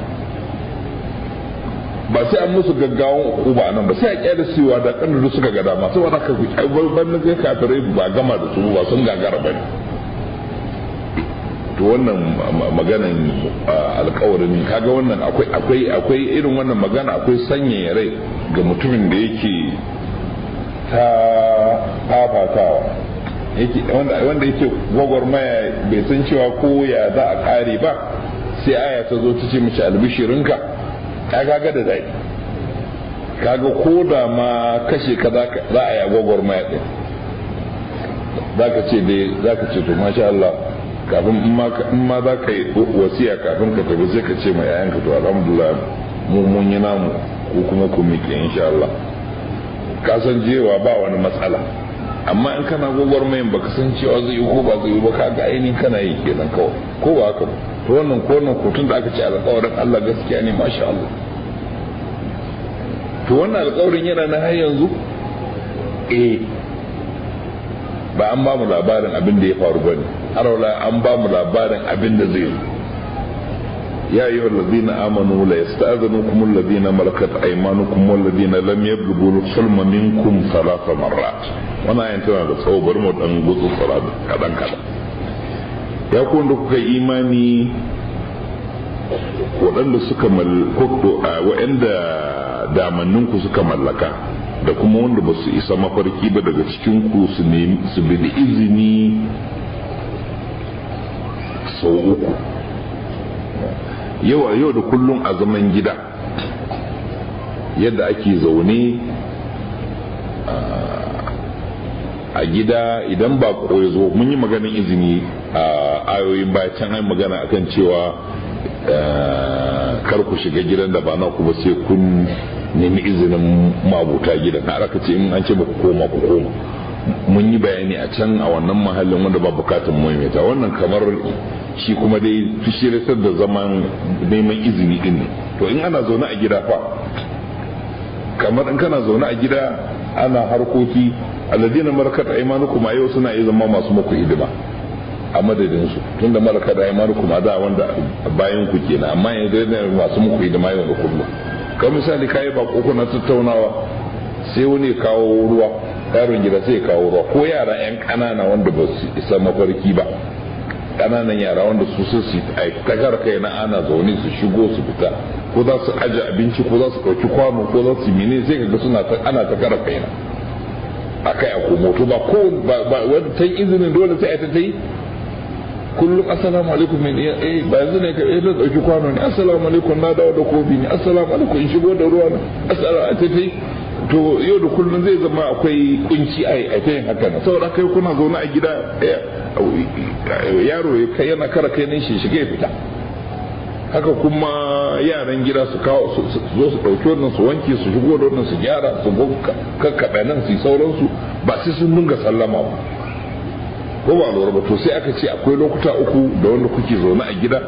ba sai an musu gaggawan uba nan ba, sai a kyara siwa da kan da suka ga dama, saboda ka ban na ga kafirai ba gama da su ba, sun gagara ba ne. To wannan maganan alƙawarin kaga wannan akwai irin wannan magana, akwai sanya rai ga mutumin da yake ta fafatawa, yake wanda yake gwagwarmaya bai san cewa ko ya za a kare ba, sai aya ta zo ta ce mishi albishirinka, kaga da zai kaga ko da ma kashe ka za a yi gwagwarmaya ɗin, za ka ce to masha Allah, kafin in ma za ka yi wasiya kafin ka tafi sai ka ce ma yayanka to alhamdulillah mun yi namu ko kuma ku miƙe insha Allah, ka san jewa ba wani matsala. Amma in kana gwagwarmayin baka san cewa zai yi ko ba zai yi ba, ka ga ainihin kana yi kenan kawai, ko ba haka ba. To wannan kotun da aka ce alƙawarin Allah gaskiya ne masha Allah. To wannan alƙawarin yana na har yanzu ba an ba mu labarin abin da ya faru bane, har wala an ba mu labarin abin da zai yi. ya ayyuha alladhina amanu la yasta'dhinukum alladhina malakat aymanukum walladhina lam yablughu al-hulma minkum thalatha marrat. Wannan ayan tana da tsawo, bari mu dan gutsu salat kadan. Ya ku wanda kuka imani, waɗanda suka waɗanda damanninku suka mallaka, da kuma wanda ba su isa mafarki ba daga cikin ku su bi da izini sau 3. yau da kullum a zaman gida yadda ake zaune a gida, idan ba ya zo, mun yi maganin izini a ayoyin baya can, ai magana akan cewa kar ku shiga gidan da ba na ku ba sai kun nemi izinin mabuta gidan, har aka ce in an ce ba ku koma ku koma. Mun yi bayani a can a wannan mahallin wanda ba bukatun maimaita. Wannan kamar shi kuma dai fishiratar da zaman neman izini din ne. To in ana zaune a gida fa, kamar in kana zaune a gida ana harkoki, alladina malakat aymanukum a yau suna iya zama masu muku hidima a madadin su, tunda malakat aymanukum a da wanda bayan ku kenan, amma yanzu ne masu muku hidima yau da kullum. Kamar misali kai ba ko na tattaunawa, sai wani kawo ruwa, yaron gida sai kawo ruwa, ko yara yan kanana wanda ba su isa mafarki ba, kananan yara wanda su takar kai na ana zaune su shigo su fita, ko za su aje abinci ko za su ɗauki kwano ko za su mene, sai kaga suna ana takar kai na akai a komo. To ba wanda ta izinin dole sai a ta yi kullum assalamu alaikum ba yanzu ne ka zan ɗauki kwano ne, assalamu alaikum na dawo da kofi ne, assalamu alaikum in shigo da ruwa ne, assalamu alaikum. To yau da kullum zai zama akwai kunci a ta yin haka na, saboda kai kuna zaune a gida, yaro yana kara kai nan shi shiga ya fita. Haka kuma yaran gida su kawo su zo su ɗauki wannan su wanke su shigo da wannan su gyara su kakkaɓe nan su yi sauransu, ba sai sun dinga sallama ba, ko ba lura ba. To sai aka ce akwai lokuta 3 da wanda kuke zaune a gida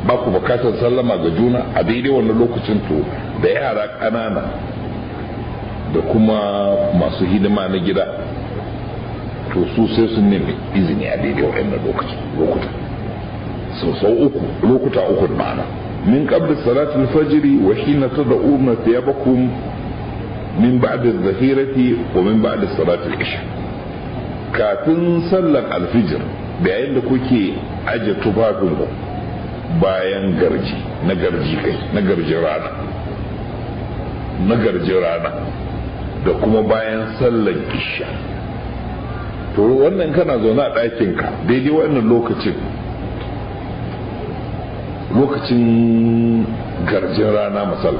ba ku bukatar sallama ga juna a daidai wannan lokacin. To da yara ƙanana da kuma masu hidima na gida, to su sai sun nemi izini a daidai wannan lokuta sau 3 lokuta 3 ma'ana min qabl salati al-fajr wa hina tad'una thiyabakum min ba'da zahirati wa min ba'da salati al-isha kafin sallar alfijir da yayin da kuke aje tufafin ku bayan na garjin rana da kuma bayan sallar isha. To wannan kana zaune a ɗakinka daidai wannan lokacin garjin rana misali,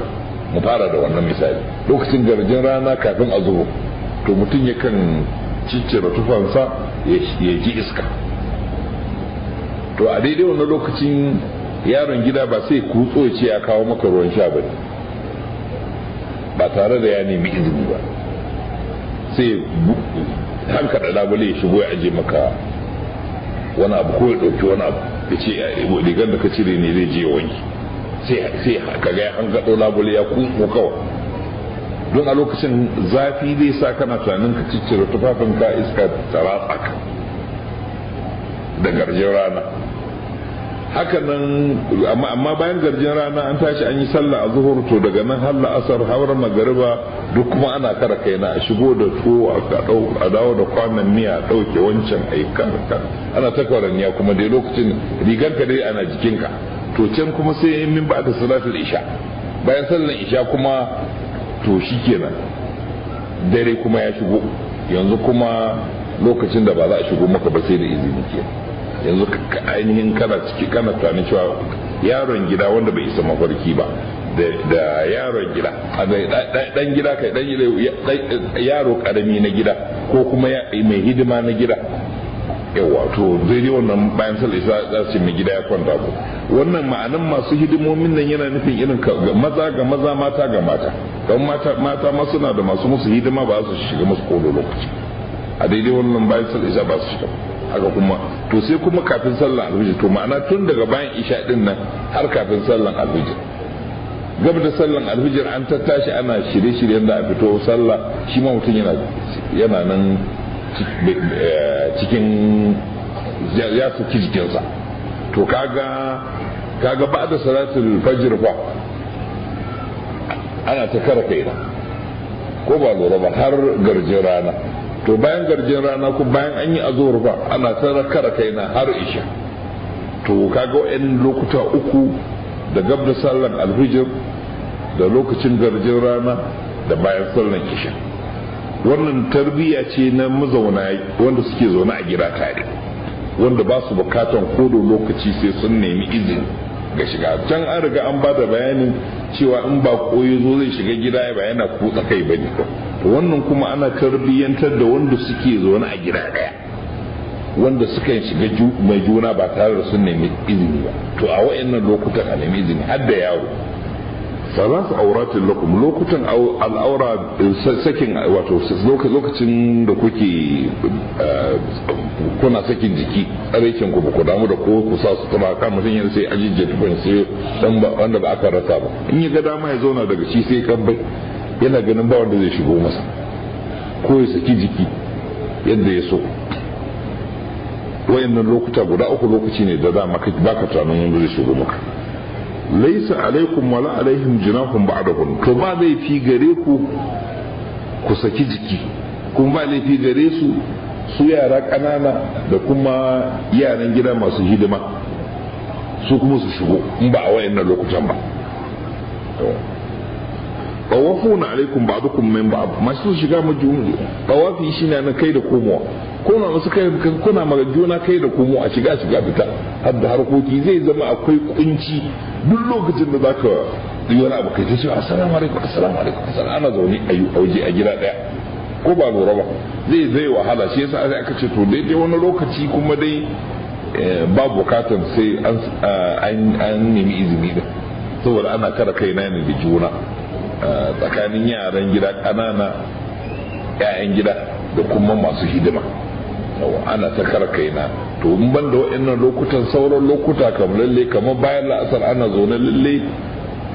mu fara da wannan misali, lokacin garjin rana kafin a zubo to mutum yakan ciccire tufansa ya ji iska. To a daidai wannan lokacin yaron gida ba sai kutso ce ya kawo maka ruwan sha ba tare da ya nemi izini ba, sai hanka da labule ya shigo ya aje maka wani abu ko ya ɗauki wani abu ya ce rigar da ka cire ne zai je wanki, sai ka ga an gaɗo labule ya kusko kawai. Don a lokacin zafi zai sa kana tunanin ka ciccire tufafin ka iska ta ratsa ka da garjin rana. Hakanan amma bayan garjin rana an tashi an yi sallah a zuhur, to daga nan har la'asar har magariba duk kuma ana kara kaina a shigo da tuwo a dawo da kwanan miya a ɗauke wancan aika ana ta kwaraniya kuma dai lokacin rigarka dai ana jikinka. To can kuma sai min ba da salatul isha, bayan sallan isha kuma to shikenan dare kuma ya shigo, yanzu kuma lokacin da ba za a shigo maka ba sai da izini kenan. Yanzu ainihin kana tunanin cewa yaron gida wanda bai isa mafarki ba da yaron gida dan gida kai yaro karami na gida ko kuma mai hidima na gida, yawa to zai wannan bayan sallah za su mai gida ya kwanta ko wannan ma'anan masu hidimomin nan yana nufin irin maza ga maza, mata ga mata. Don mata ma suna da masu musu hidima ba su shiga musu kodo lokaci a daidai wannan bayan sallah ba su shiga haka kuma. To sai kuma kafin sallan alfijir, to ma'ana tun daga bayan isha din nan har kafin sallan alfijir. Gab da sallan alfijir an tattashi ana shirye-shiryen da a fito sallah, shi ma mutum yana nan cikin ya saki jikinsa. To kaga ba da salatul fajr fa ana ta kara kaina ko ba lura ba har garjin rana. To bayan garjin rana ko bayan an yi azuhur ba ana ta kara kaina har isha. To kaga wa'in lokuta uku da gab da sallan alfijir da lokacin garjin rana da bayan sallan isha, wannan tarbiyya ce na mazauna wanda suke zaune a gida tare, wanda ba su bukatan kodo lokaci sai sun nemi izini ga shiga. Can an riga an ba da bayanin cewa in ba koyo zo zai shiga gida ya bayana kutsa kai bane. To wannan kuma ana tarbiyyantar da wanda suke zaune a gida daya, wanda suka shiga mai juna ba tare da sun nemi izini ba. To a wayannan lokutan a nemi izini har da yaro. Salatu auratin lakum, lokutan al'aura sakin wato lokacin da kuke kuna sakin jiki tsaraikin ku ku damu da ko ku sa su tuma kan mutum yana sai ajijje tukun sai dan wanda ba aka rasa ba, in ya ga dama ya zauna daga shi sai kabbai yana ganin ba wanda zai shigo masa ko ya saki jiki yadda ya so. Wayannan lokuta guda uku lokaci ne da dama baka tunanin wanda zai shigo maka. Laisa alaikum wala alaihim junahum ba'dahum, to ba laifi gare ku saki jiki, kuma ba laifi gare su yara kanana da kuma yaran gida masu hidima su kuma su shigo in ba a wayannan lokutan ba. Tawafuna alaikum ba'dukum min ba'd, masu shiga majun tawafi shine na kai da komowa, kuna musu kai kuna juna kai da komo a shiga fita har da harkoki zai zama akwai kunci duk lokacin da zaka yi wani abu kai ta ce assalamu alaikum ana zaune a waje a gida daya ko ba lura ba zai wahala. Shi yasa aka ce to daidai wani lokaci kuma dai ba bukatan sai an nemi izini din, saboda ana kara kai na ne da juna tsakanin yaran gida ƙanana 'ya'yan gida da kuma masu hidima. Ana ta kara kaina. To in ban da waɗannan lokutan, sauran lokuta kam lalle kamar bayan la'asar ana zaune lalle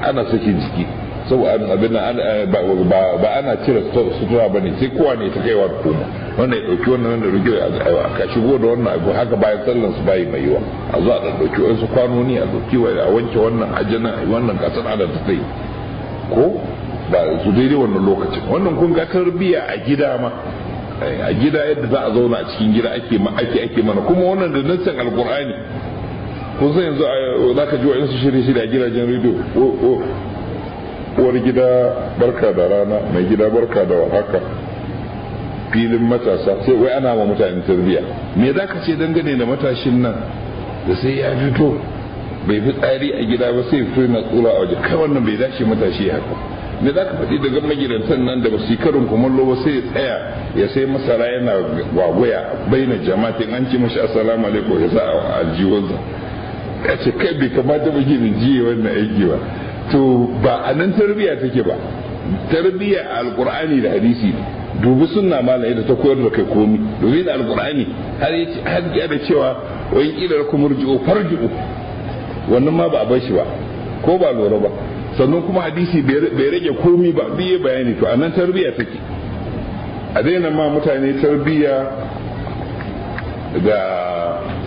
ana sakin jiki saboda abin ba ana cire sutura ba ne, sai kowa ne ta kaiwa da koma, wannan ya ɗauki wannan da rige ka shigo da wannan abu haka bayan sallan su bayi mai yiwa a zo a ɗauki wasu kwanoni a ɗauki a wanke wannan ajiyana wannan kasar ana ta sai ko ba su daidai wannan lokacin. Wannan kun ga tarbiyya a gida ma, a gida yadda za a zauna a cikin gida ake mana, kuma wannan da nassin alkur'ani. kun san yanzu za ka ji wa su shirye a gidajen rediyo, uwar gida barka da rana, mai gida barka da warhaka, filin matasa, sai wai ana ma mutane tarbiyya. Me za ka ce dangane da matashin nan da sai ya fito bai fi tsari a gida ba sai fito na tsura a waje, kai wannan bai dace matashi ya haka. Me za ka faɗi daga magidantan nan da ba su yi karin kumallo ba sai ya tsaya ya sai masara yana gwagwaya baina jama'atin, an ce mashi assalamu alaikum ya sa a aljiwansa, ya ce kai bai kamata ba gini jiye wannan aiki ba. To ba a nan tarbiyya take ba, tarbiyya a alkur'ani da hadisi ne. Dubi sunna malai da ta koyar da kai komi, domin da alkur'ani har ya da cewa wani kila kuma farji'u, wannan ma ba a bar shi ba ko ba lura ba. Sannan kuma hadisi bai rage komi ba, biye bayani. To a nan tarbiyya take. A daina ma mutane tarbiyya da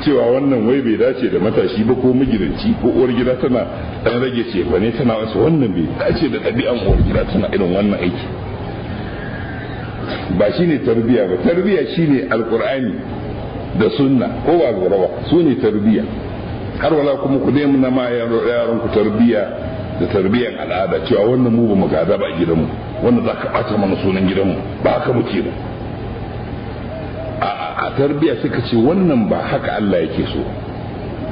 cewa wannan wai bai dace da matashi ba ko magidanci ko uwar gida tana dan rage cefa ne, tana wasu wannan bai dace da ɗabi'an uwar gida tana irin wannan aiki. Ba shine tarbiyya ba, tarbiyya shine alqur'ani da sunna ko ba lura ba, su ne tarbiyya. Har wala kuma ku dai muna ma yaran ku tarbiyya da tarbiyyan al'ada, cewa wannan mu ba mu gada ba a gidanmu, wannan za ka ɓata mana sunan gidanmu, ba haka muke ba. A tarbiyya suka ce wannan ba haka Allah yake so,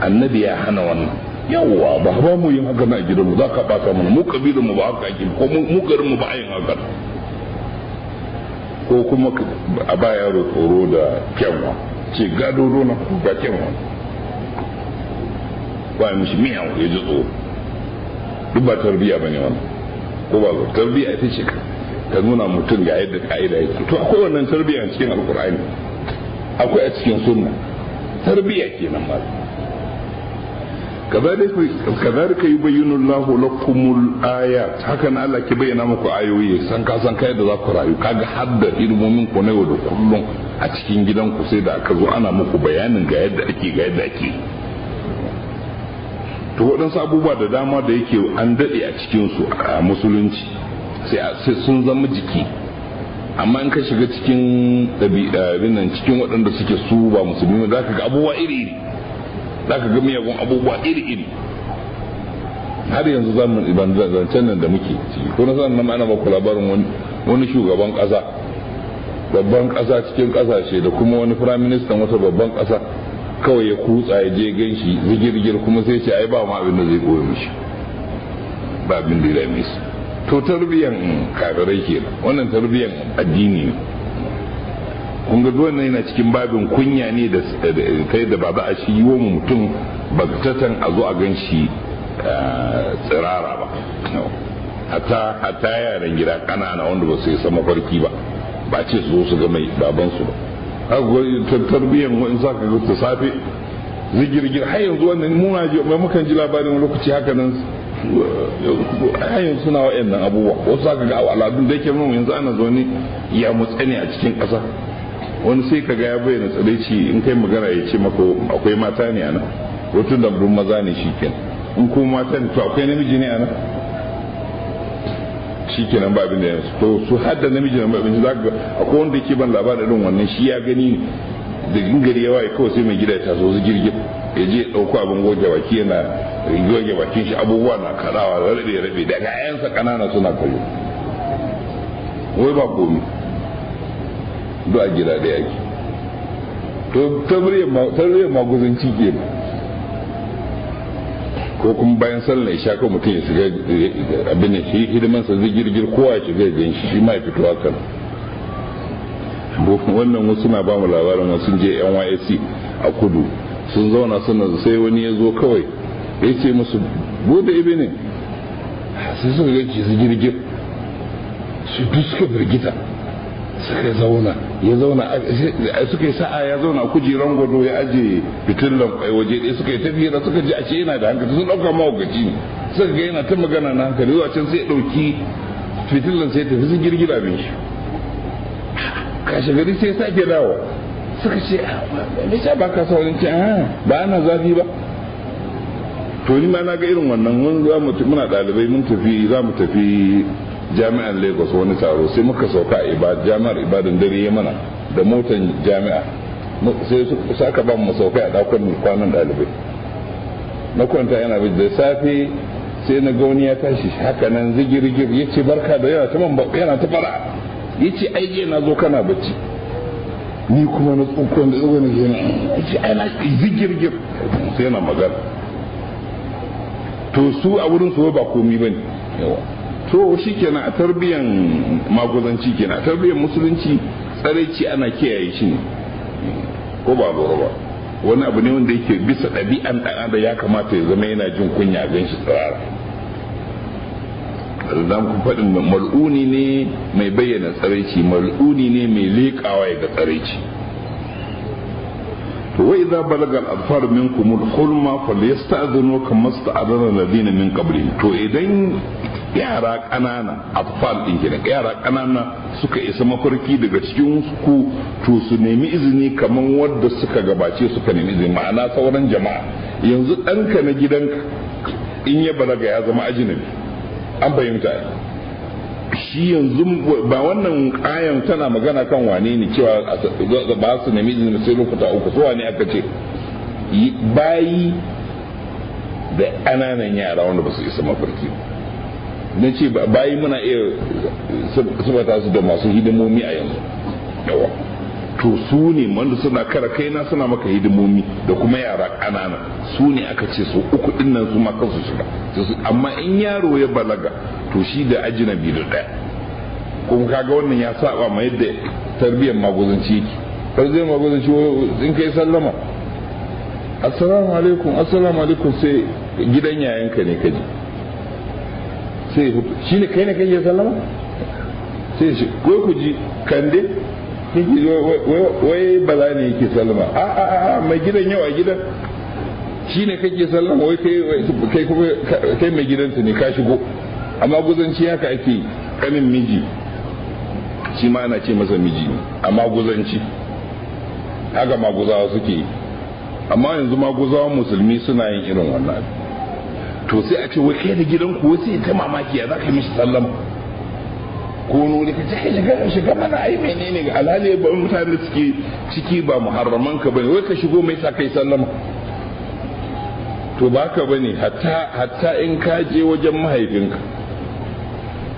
annabi ya hana wannan. Yawwa ba mu yin haka na a gidanmu, za ka ɓata mana, mu kabilan mu ba haka ake, ko mu garin mu ba a yin haka. Ko kuma a ba yaro tsoro da kyanwa, ce gado na ga kyanwa, ba mishi miyawa ya ji tsoro. Duk ba tarbiyya bane wannan, ko ba zo tarbiyya ita ce ka nuna mutum ga yadda ka'ida yake. To akwai wannan tarbiyya cikin alkur'ani, akwai a cikin sunna, tarbiyya kenan ma. Kadhalika yubayyinu Allahu lakumul ayat, hakan Allah ke bayyana muku ayoyi, san ka yadda za ku rayu. Kaga hadda ilmomin ku na yau da kullum a cikin gidanku sai da aka zo ana muku bayanin ga yadda ake. To waɗansu abubuwa da dama da yake an daɗe a cikinsu a musulunci sai sun zama jiki, amma in ka shiga cikin ɗabi'ar cikin waɗanda suke su ba musulmi za ka ga abubuwa iri-iri, za ka ga miyagun abubuwa iri-iri. har yanzu zancen nan da muke ciki, ko na sanar ana baku labarin wani shugaban ƙasa, babban ƙasa cikin ƙasashe, da kuma wani firaministan wata babban ƙasa, kawai ya kutsa ya je gan shi zigirgir, kuma sai ce ai ba ma abin da zai koya mishi, ba abin da ya dame su. To tarbiyyan kafirai kenan, wannan tarbiyyan addini ne. kun ga wannan yana cikin babin kunya ne da kai da ba za a shi yi wa mutum bagtatan a zo a gan shi tsirara ba. Hatta yaran gida kanana wanda ba su yi sama farki ba ce su zo su ga mai babansu ba. Tarbiyyar wa'in za ka ta safe zigirgir, har yanzu wannan muna ji mai mukan ji labarin lokaci haka nan, har yanzu suna wa'annan abubuwa. Wasu za ka ga al'adun da yake nuna yanzu ana zaune ya mutsa ne a cikin ƙasa, wani sai ka ga ya bayyana tsiraici, in kai magana ya ce maka akwai mata ne a nan, rotun da maza ne shi kenan, in kuma mata ne to akwai namiji ne a nan shi kenan ba abin da yanzu. To su hadda namiji na abinci za ka ga akwai wanda yake ban labarin irin wannan, shi ya gani da gingari yawa kawai sai mai gida ya taso girgir ya je ɗauko abin goge baki yana goge bakin shi, abubuwa na karawa rabe daga ayansa ƙanana suna kallo, wai ba komi duk a gida da yake. To tarbiyyar maguzanci ke ko kuma bayan sallah isha ko mutum ya shiga abin da shi hidimansa zai girgir, kowa ya shiga gan shi ma ya fito haka. Wannan wasu na ba mu labarin wasu je NYSC a kudu, sun zauna suna sai wani ya zo kawai ya ce musu bude ibe ne, sai suka ganci su girgir, su duk suka birgita, suka zauna suka yi sa'a ya zauna kujeran gwado ya aje fitilan kwai waje ɗaya, suka yi tafiyar suka ji a ce yana da hankali, sun ɗauka mawakaci ne, suka ga yana ta magana na hankali, zuwa can sai ya ɗauki fitilan sai tafi su girgira bin shi. Kashe gari sai sake dawo, suka ce me sha ba ka saurin ce ba ana zafi ba. To ni ma na ga irin wannan, mun muna ɗalibai mun tafi za mu tafi jami'an Lagos wani taro, sai muka sauka a jami'ar Ibadan, dare ya mana da motan jami'a, sai su aka ba mu sauka a dakunan kwanan dalibai. Na kwanta yana bi da safe sai na ga wani ya tashi haka nan zigirgir, ya ce barka da yana ta fara, ya ce ai na zo kana bacci, ni kuma na tsukon da zuwa na gina, ya ce ai na zigirgir sai yana magana. To su a wurin su ba komi bane yawa. To shi kenan a tarbiyan maguzanci kenan, a tarbiyan musulunci tsaraici ana kiyaye shi ne, ko ba lura ba, wani abu ne wanda yake bisa ɗabi'an ɗan da ya kamata ya zama yana jin kunya gan shi tsirara. Da ku faɗin mal'uni ne mai bayyana tsaraici, mal'uni ne mai leƙawa ya ga tsaraici. to wa idza balaga al-atfal minkum al-hulma falyasta'dhinu kama sta'adana alladhina min qablihim. To idan yara kanana atfal din kenan, yara kanana suka isa mafarki daga cikin ku, to su nemi izini kaman wanda suka gabace suka nemi izini, ma'ana sauran jama'a. Yanzu ɗanka na gidanka in ya balaga ya zama ajnabi, an fahimta shi yanzu ba wannan ayan tana magana kan wane ne cewa ba su nemi izini sai lokuta uku, so wane aka ce bayi da ƙananan yara wanda ba su isa mafarki. na ce bayi muna iya subata su da masu hidimomi a yanzu yawa, to su ne wanda suna kara kaina suna maka hidimomi da kuma yara ƙanana, su ne aka ce su uku dinnan su ma kansu shiga. Amma in yaro ya balaga to shi da ajinabi da ɗaya, kuma kaga wannan ya saba ma yadda tarbiyyar maguzanci yake. tarbiyyar maguzanci in kai sallama assalamu alaikum sai gidan yayanka ne kaji sai shi ne kai ne kake sallama sai shi ko ku ji kande wai bala ne yake sallama a mai gidan yau a gidan shi ne kake sallama wai kai mai gidansa ne ka shigo. Amma guzanci haka ake, kanin miji shi ma ana ce masa miji ne amma guzanci haka maguzawa suke yi. Amma yanzu maguzawa musulmi suna yin irin wannan, to sai a ce wai kai da gidanku wai sai ta mamaki ya za ka mishi sallama ko nuri ka ce shiga mana ai menene ga alhali ba mutane suke ciki ba muharraman ka bane, wai ka shigo mai sa kai sallama. To ba ka bane, hatta in ka je wajen mahaifinka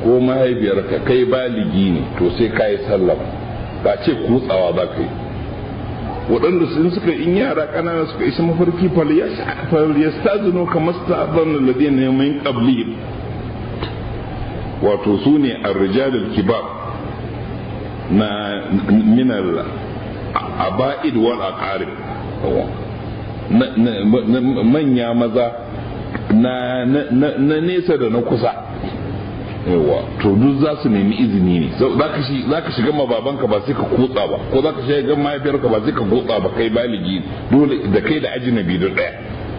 ko mahaifiyarka kai baligi ne to sai ka yi sallama, ba ce kutsawa za ka yi. waɗanda sun suka in yara ƙanana suka isa mafarki falyastazinu kama sta'adana alladhina min qablihim, wato su ne ar-rijal al-kibar na min al-aba'id wal aqarib, manya maza na nesa da na kusa. yawa to duk za su nemi izini ne, za ka shiga ma babanka ba sai ka kotsa ba, ko za ka shiga mahaifiyarka ba sai ka kotsa ba, kai baligi dole da kai da ajinabi da daya.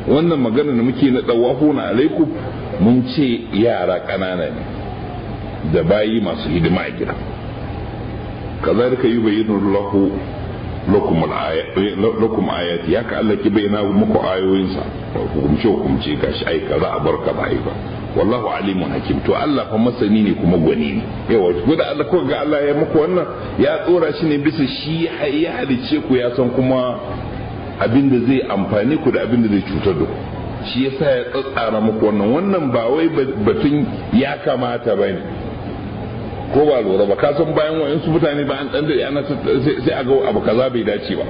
wannan magana da muke na dawafuna alaikum mun ce yara kanana ne da bayi masu hidima a gida. kazalika yubayyinu lahu lakum ayati, ya ka Allah ki bayyana muku ayoyinsa, hukumce gashi ai kaza a barka ba ai ba, wallahu alimun hakim. to Allah fa masani ne kuma gwani ne. yawa ko da Allah ko ga Allah ya muku wannan ya tsora shi ne bisa shi ya halice ku, ya san kuma abin da zai amfani ku da abin da zai cutar da ku, shi yasa ya tsatsara muku wannan ba wai batun ya kamata bane ko ba lura ba. ka san bayan wayansu mutane ba an dan da ana sai a ga abu kaza bai dace ba,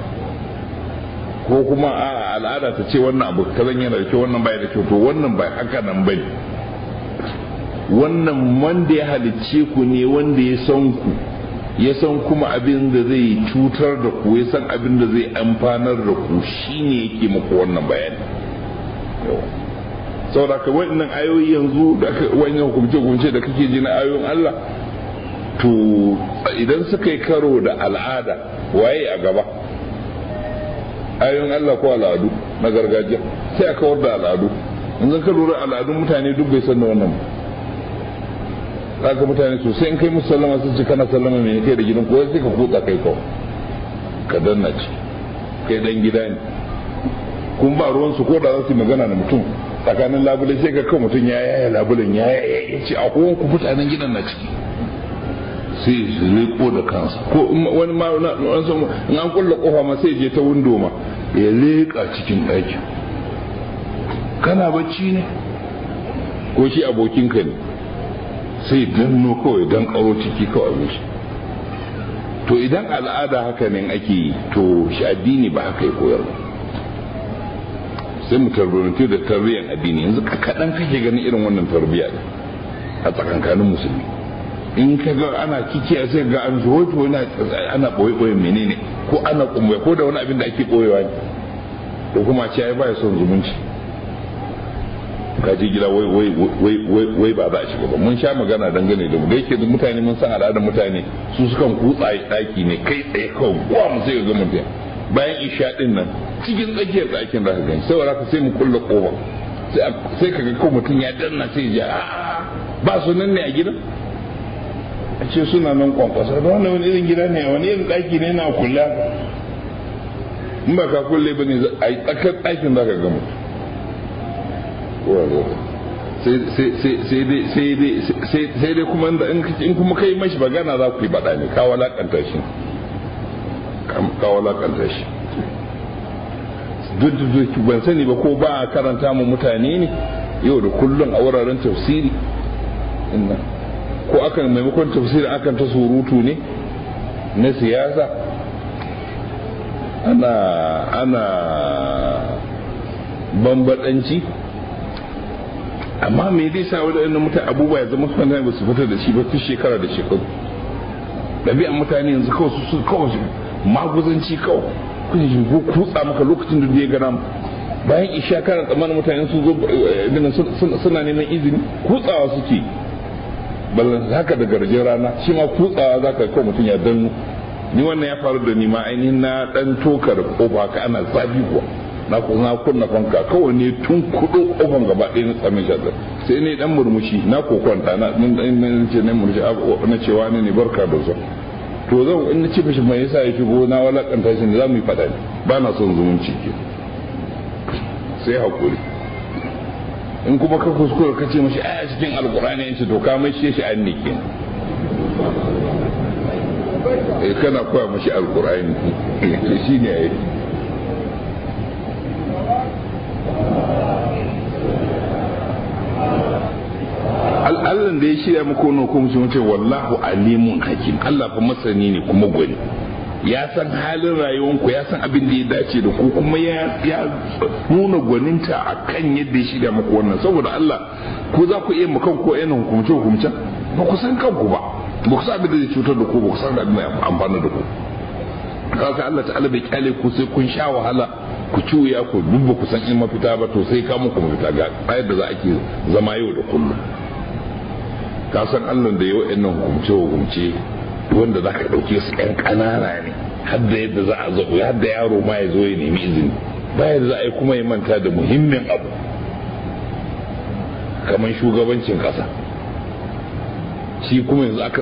ko kuma a al'ada ta ce wannan abu kazan yana da kyau wannan bai da kyau, to wannan bai haka nan bane. wannan wanda ya halicce ku ne, wanda ya san ku, ya san kuma abin da zai cutar da ku, ya san abin da zai amfanar da ku, shine yake muku wannan bayani. saboda ka wannan ayoyi yanzu da wannan hukumce da kake ji na ayoyin Allah, to idan suka yi karo da al'ada waye a gaba, ayoyin Allah ko al'adu na gargajiya? sai a kawar da al'adu. yanzu ka lura al'adun mutane duk bai san da wannan ba, zaka mutane sosai in kai musu sallama sun ce kana sallama mai kai da gidan ko sai ka kutsa kai kawai ka danna ci kai dan gida ne, kun ba ruwan su ko da za su yi magana da mutum tsakanin labule sai ka kan mutum ya yaya labulen ya ce a kowan ku mutanen gidan na ciki sai su leko da kansa ko wani ma in an kulla kofa ma sai je ta windo ma ya leka cikin ɗakin kana bacci ne ko shi abokinka ne sai danno kawai dan karo ciki kawai mishi. To idan al'ada haka ne ake yi to shi addini ba haka ya koyar ba, sai mu tarbiyyantu da tarbiyyar addini. Yanzu kaɗan kake ganin irin wannan tarbiyya a tsakankanin musulmi. In ka ga ana kikiya sai ga an zo to ana boye menene ko ana kumbai ko da wani abin da ake boyewa ne, ko kuma ce ai ba ya son zumunci, ka je gida wai ba za a shiga ba. Mun sha magana dangane da mu da yake mutane mun san al'adar mutane su sukan kutsa daki ne kai tsaye kawai kuwa mu sai ga mutum bayan isha din nan cikin tsakiyar ɗakin da ka gani sai wara sai mu kulle kofa sai ka ga ko mutum ya danna sai ya ba su nan ne a gidan, a ce suna nan kwankwasa da wani irin gida ne wani irin ɗaki ne na kulla, in ba ka kulle ba ne a yi tsakar ɗakin za ka ga mutum. sai dai kuma in kuma kai mashi magana za ku yi baɗa ne ka walakanta shi duk ban sani ba ko ba a karanta mu mutane ne yau da kullum a wuraren tafsiri ko akan maimakon tafsiri akan ta surutu ne na siyasa ana bambadanci. Amma me zai sa waɗannan mutane abubuwa ya zama mutane ba su fitar da shi ba tun shekara da shekaru. Ɗabi'an mutane yanzu kawai su kawai maguzanci kawai kun yi ko kutsa maka lokacin da ya gana bayan isha kana tsammanin mutane sun zo suna neman izini kutsawa suke ballan haka da garjin rana shi ma kutsawa za ka kawai mutum ya dannu. Ni wannan ya faru da ni ma ainihin na ɗan tokar kofa haka ana zafi kuwa na kunna fanka kawai ne tun kudu kofan gaba ɗaya na tsamin shaɗar sai ne dan murmushi na kokonta na ce ne murmushi na cewa ne barka da zuwa to zan in na ce mishi mai yasa ya shigo na walakanta shi ne za mu yi faɗa ne ba na son zumunci ke sai hakuri. In kuma ka kuskure ka ce mishi a cikin alkurani ya ce to ka mai shi an ne ke kana koya mashi alkurani shi ne ya yi. Allah da ya shirya muku wannan kuma sun ce wallahu alimun hakim. Allah fa masani ne kuma gwani, ya san halin rayuwanku, ya san abin da ya dace da ku, kuma ya nuna gwaninta akan yadda ya shirya muku wannan. Saboda Allah ku za ku iya makan ko yana hukumce ba ku san kanku ba ku san abin da zai cutar da ku, ba ku san abin da ya amfana da ku. Kaka Allah ta'ala bai kyale ku sai kun sha wahala ku ci wuya ku dubba ku san in mafita ba, to sai ka muku mafita ga ayar da za ake zama yau da kullum. Ka san Allah da yau ɗin hukumce wanda za ka ɗauke su ɗan ƙanana ne, har da yadda za a zo har da yaro ma ya zo ya nemi izini, bayan za a yi kuma ya manta da muhimmin abu kamar shugabancin ƙasa. Shi kuma yanzu aka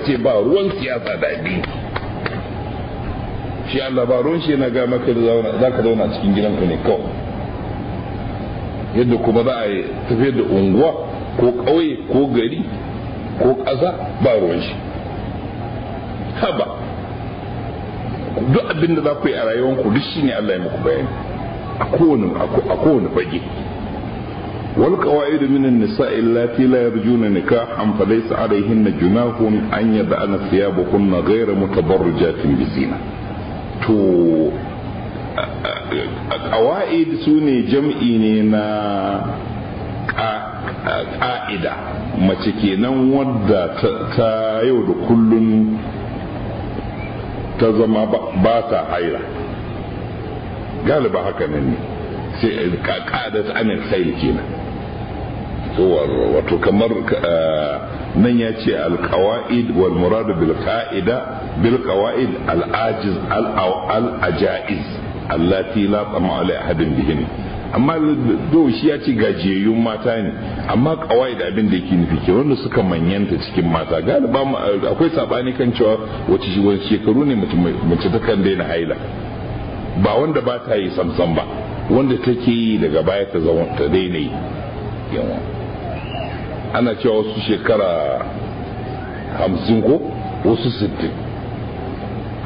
ce ba ruwan siyasa da addini. Shi Allah ba ruwan shi yana ga maka da za ka zauna cikin gidanka ne kawai. Yadda kuma za a yi tafiyar da unguwa ko ƙauye ko gari ko ƙasa ba ruwan shi. Haba duk abin da za ku yi a rayuwanku duk shi ne Allah ya muku bayani a kowane fage. والقواعد من النساء اللاتي لا يرجون نكاحا فليس عليهن جناح أن يضعن ثيابهن غير متبرجات بزينة. تو قواعد سوني جمعي na ƙa'ida mace kenan wadda ta yau da kullun ta zama ba ta haila, galiba haka nan ne sai ƙa'adat anil khayl kenan. wato kamar nan ya ce alqawaid wal murad bil qa'ida bil qawaid al ajiz al ajaiz allati la tama ala ahadin bihin. Amma do shi ya ce gajiyayyun mata ne, amma qawaid abin da yake nufi ke wanda suka manyanta cikin mata. Galiba akwai sabani kan cewa wace shekaru ne mace ta kan daina haila, ba wanda ba ta yi samsam ba wanda take yi daga baya ta zama ta daina yi yawa. Ana cewa wasu shekara 50 ko wasu 60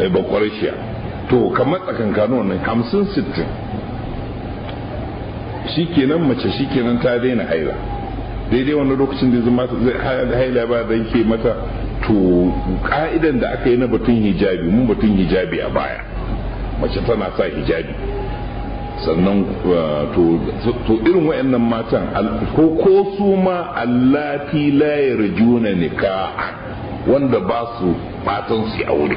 ai ba kwarishiya to kamar tsakankanin wannan 50-60 shikenan mace shikenan ta daina haila daidai wani lokacin da zama haila ba da yake mata. To ka'idan da aka yi na batun hijabi mun batun hijabi a baya mace tana sa hijabi sannan to irin wayannan matan ko su ma allati la yarjuna nikaha wanda ba su fatan su aure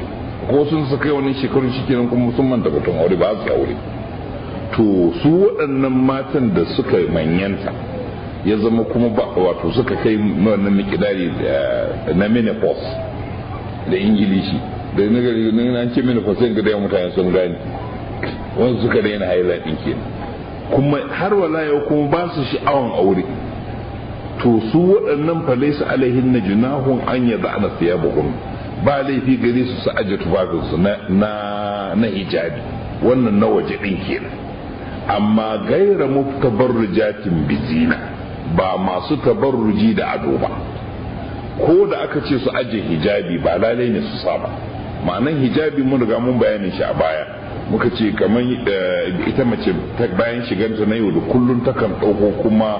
ko sun su kai wani shekaru shikenan kuma sun manta batun aure ba su aure. To su waɗannan matan da suka manyanta ya zama kuma ba wato suka kai wannan mikidari na menopause da ingilishi da na an ce menopause sai ga da mutane sun gane wanda suka daina haila din kenan kuma har wala yau kuma ba su sha'awan aure. To su waɗannan falaisa alaihin na junahun an yadda ana siya buhun ba laifi gare su su aje tufafinsu na hijabi wannan na waje ɗin kenan amma gaira mutabarrijatin bizina ba masu tabarruji da ado ba. Ko da aka ce su aje hijabi ba lalai ne su saba ma'anan hijabi mun riga mun bayanin shi a baya muka ce kamar ita mace bayan shiganta na yau da kullun takan ɗauko kuma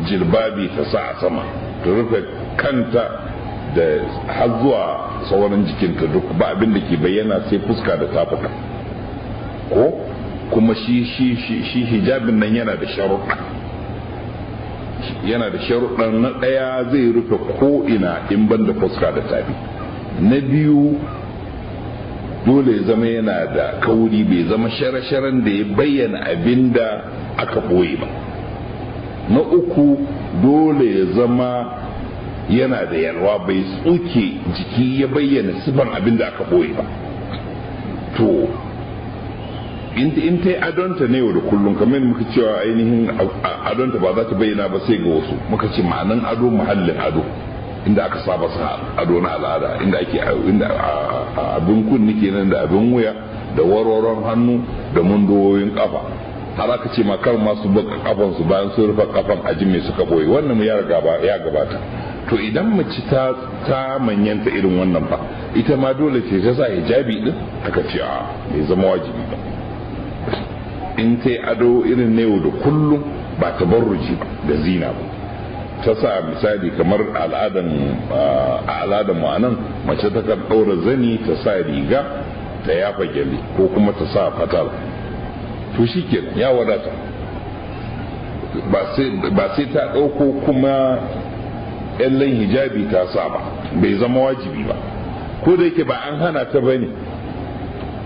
jilbabi ta sa a sama ta rufe kanta da har zuwa sauran jikinta duk ba abin da ke bayyana sai fuska da tafuka ko kuma shi hijabin nan yana da sharuɗan na ɗaya zai rufe ko ina in ban da fuska da tafi. Na biyu dole ya zama yana da kauri bai zama shara-sharan da ya bayyana abin da aka ɓoye ba. Na uku dole ya zama yana da yalwa bai tsuke jiki ya bayyana sifan abin da aka ɓoye ba. To in ta yi adonta ne yau da kullum kamar muka cewa ainihin adonta ba za ta bayyana ba sai ga wasu muka ce ma'anan ado muhallin ado inda aka saba sa ado na al'ada inda abin kunni kenan da abin wuya da waroron hannu da mundowoyin kafa har aka ce ma kar masu baka kafan su bayan sun rufe kafan aji mai suka boye wannan ya gabata. To idan mace ta manyanta irin wannan ba ita ma dole ce ta sa hijabi din aka ce a bai zama wajibi ba. In ta yi ado irin na yau da kullum ba tabarruji da zina ba ta sa misali kamar al'adan mu anan mace ta kan ɗaura zani ta sa riga ta yafa gyale ko kuma ta sa fatal to shi kenan ya wadata ba sai ta ɗauko kuma ƙyallen hijabi ta sa ba bai zama wajibi ba ko da yake ba an hana ta bane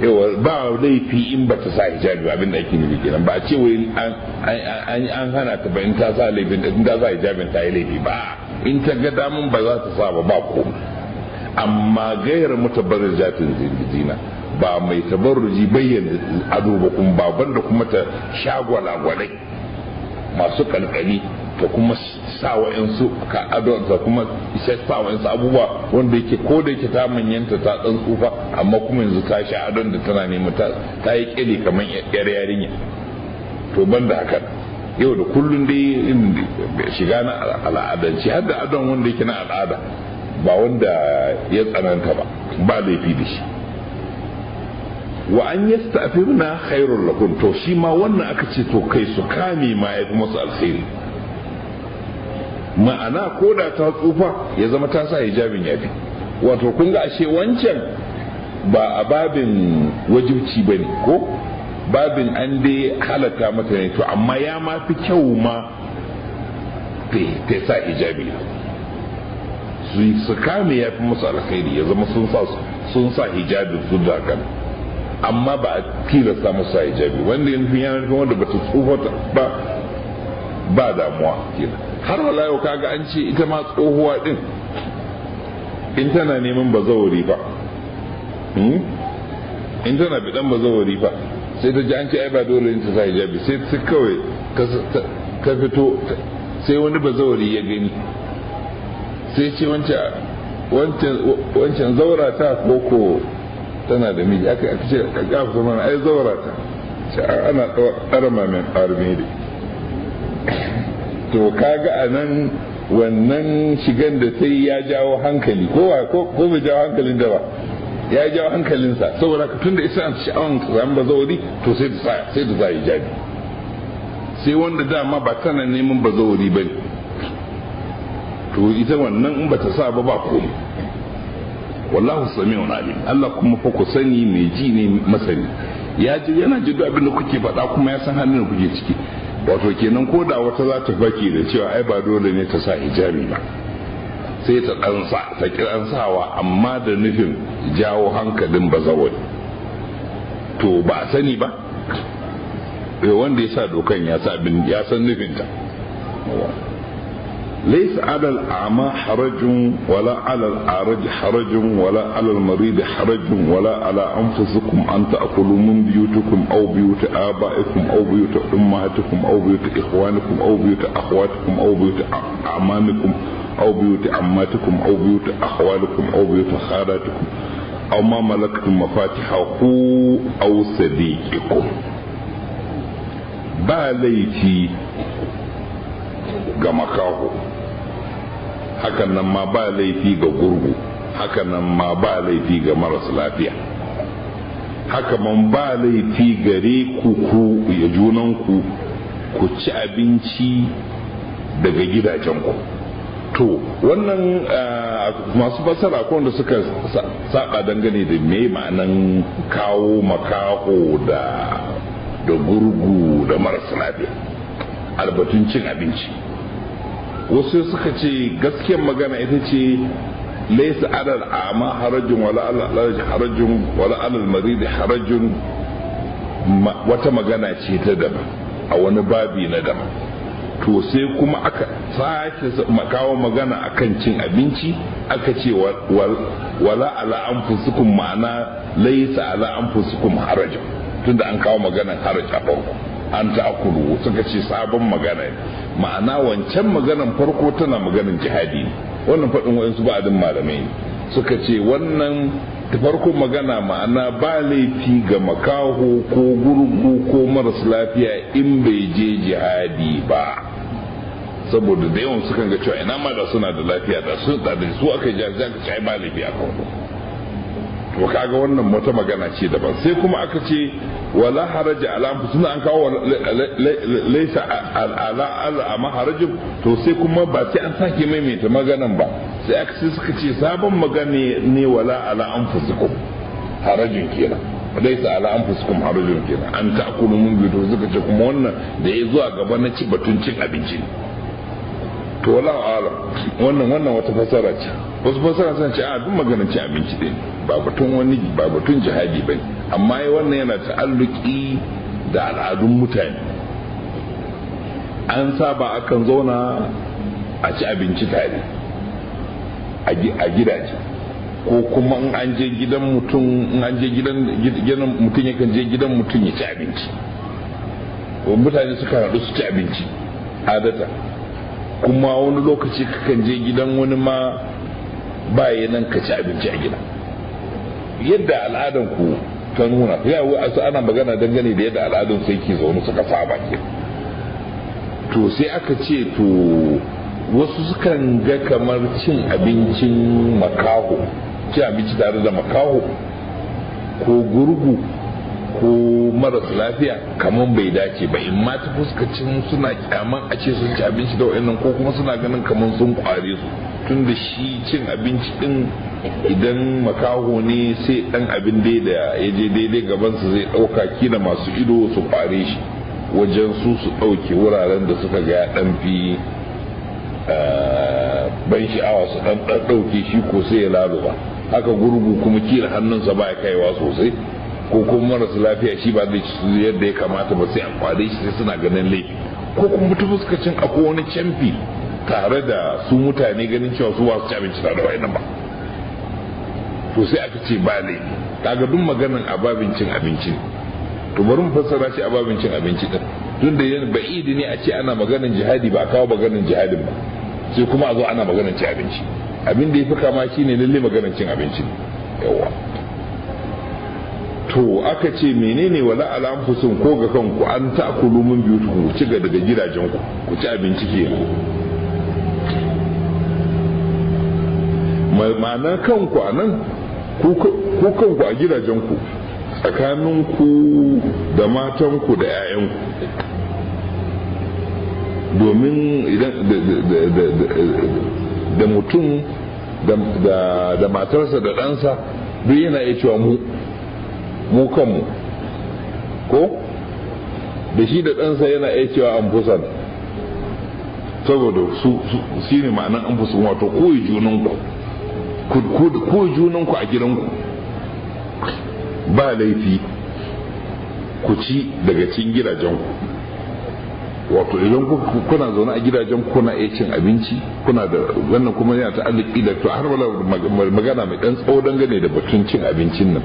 yawa ba laifi in ba ta sa hijabi ba abinda ake nufi kenan ba a ce wai an hana ta ba in ta sa laifin in ta sa hijabin ta yi laifi ba in ta ga damun ba za ta sa ba ko amma gairar mutabarrijatin zina ba mai tabarruji bayyana ado ba kuma ba banda kuma ta shagwalagwalai masu kalkali ta kuma sa wa'insu ka ado ta kuma isa sa wa'insu abubuwa wanda yake ko da yake ta manyanta ta dan tsufa amma kuma yanzu ta sha adon da tana nema ta yi kili kamar yar yarinya to banda haka yau da kullun dai shiga na al'adanci har da adon wanda yake na al'ada ba wanda ya tsananta ba laifi da shi wa an yasta'firna khairul lakum to shi ma wannan aka ce to kai su kame ma yafi musu alkhairi ma'ana ko da ta tsufa ya zama ta sa hijabin yafi wato kun ga ashe wancan ba a babin wajibci bane ko babin an dai halatta mata ne to amma ya ma fi kyau ma ta sa hijabi su kame yafi musu alkhairi ya zama sun sa hijabin su da kan amma ba a tilasta masa hijabi wanda ya nufin yana nufin wanda ba ta tsohota ba damuwa kenan har wala yau kaga an ce ita ma tsohuwa din in tana neman bazawari fa in tana bidan bazawari fa sai ta ji an ce ai ba dole in ta sa hijabi sai ta kawai ka fito sai wani bazawari ya gani sai ce wancan zaura ta koko tana da miji aka ce ka gafa mana ai zaurata ana ɗarma mai ƙarme da to kaga a nan wannan shigan da sai ya jawo hankali ko bai jawo hankalin da ba ya jawo hankalinsa saboda ka tun da isa an sha'awan zan ba zauri to sai da za yi jabi sai wanda dama ba tana neman ba zauri ba to ita wannan in ba ta sa ba komai wallahu sami'un alim Allah kuma fa ku sani mai ji ne masani ya ji yana ji abin da kuke faɗa kuma ya san halin da kuke ciki wato kenan ko da wata za ta baki da cewa ai ba dole ne ta sa hijabi ba sai ta ta kiran sawa amma da nufin jawo hankalin bazawai to ba a sani ba wanda ya sa dokan ya san nufinta ليس على الأعمى حرج ولا على الأعرج حرج ولا على المريض حرج ولا على أنفسكم أن تأكلوا من بيوتكم أو بيوت آبائكم أو بيوت أمهاتكم أو بيوت إخوانكم أو بيوت أخواتكم أو بيوت أعمامكم أو بيوت عماتكم أو بيوت أخوالكم أو بيوت خالاتكم أو ما ملكتم مفاتحه أو صديقكم باليتي ga makaho hakan nan ma ba laifi ga gurgu hakan nan ma ba laifi ga marasa lafiya haka man ba laifi gare ku ya junanku ku ci abinci daga gidajenku to wannan masu fasara ko wanda suka saba dangane da me ma'anan kawo makaho da gurgu da marasa lafiya albatun cin abinci wasu suka ce gaskiyar magana ita ce laisa alal ama harajun wala alal harajun wala alal marid harajun wata magana ce ta daban a wani babi na daban to sai kuma aka sake kawo magana akan cin abinci aka ce wala ala anfusukum ma'ana laisa ala anfusukum harajun tunda an kawo maganar haraj a farko an ta'akulu suka ce sabon magana ma'ana wancan maganan farko tana maganin jihadi ne wannan faɗin wa'insu ba'adin malamai ne suka ce wannan ta farko magana ma'ana ba laifi ga makaho ko gurgu ko maras lafiya in bai je jihadi ba saboda da yawan sukan ga cewa ina ma da suna da lafiya da su aka jihadi aka ce ai ba laifi a kawo to kaga wannan wata magana ce daban sai kuma aka ce wala haraja ala anfusina an kawo laysa ala amma harajin to sai kuma ba sai an sake maimaita maganan ba sai aka ce suka ce sabon magana ne wala ala anfusikum harajin kenan laysa ala anfusikum harajin kenan an ta'kulu mun bi to suka ce kuma wannan da ya zuwa gaba na ci batun cin abinci to wala ala wannan wata fasara ce wasu fasara sun ce a duk maganar cin abinci din ba batun jihadi bane amma wannan yana ta'alluki da al'adun mutane an saba akan zauna a ci abinci tare a gidaje ko kuma in an je gidan mutum yakan je gidan mutum ya ci abinci mutane suka haɗu su ci abinci adata kuma wani lokaci kakan je gidan wani ma baya nan ka ci abinci a gida yadda al'adan ku ta nuna ya ana magana dangane da yadda al'adun sai ke zaune suka saba ke to sai aka ce to wasu sukan ga kamar cin abincin makaho cin abinci tare da makaho ko gurgu ko maras lafiya kamar bai dace ba in ma ta fuskacin suna kyaman a ce sun ci abinci da wa'annan ko kuma suna ganin kamar sun kware su tun da shi cin abinci din idan makaho ne sai dan abin dai da ya je daidai gabansa zai dauka kila masu ido su kware shi wajen su dauke wuraren da suka ga ya dan fi ban sha'awa su dan dauke shi ko sai ya laluba haka gurgu kuma kila hannunsa ba ya kaiwa sosai ko kuma marasa lafiya shi ba zai ci yadda ya kamata ba sai a kware shi sai suna ganin laifi ko kuma ta fuskacin akwai wani camfi tare da su mutane ganin cewa su ba su ci abinci tare da wayannan ba to sai aka ce ba laifi kaga duk maganan ababin cin abinci ne to bari mu fassara shi ababin cin abinci din tun da yana ba'idi ne a ce ana maganan jihadi ba a kawo maganan jihadin ba sai kuma a zo ana maganan cin abinci abin da ya fi kama shine lalle maganan cin abinci ne yawa to aka ce menene wala ala anfusun ko ga kanku an ta'kulu min biyutikum ku ci daga gidajen ku ci abinci kenan. ma'ana kanku a nan ku kanku a gidajenku tsakaninku da matanku da 'ya'yanku, domin idan da mutum da matarsa da ɗansa duk yana iya cewa mu kanmu, ko da shi da ɗansa yana iya cewa an fusan, saboda su shi ne ma'anan an fusan, wato koyi junanku ko junanku a gidanku ba laifi ku ci daga cikin gidajenku. Wato idan kuna zaune a gidajen kuna iya cin abinci, kuna da wannan kuma yana ta'alliki da to har wala magana mai dan tsawo dangane da batun cin abincin nan.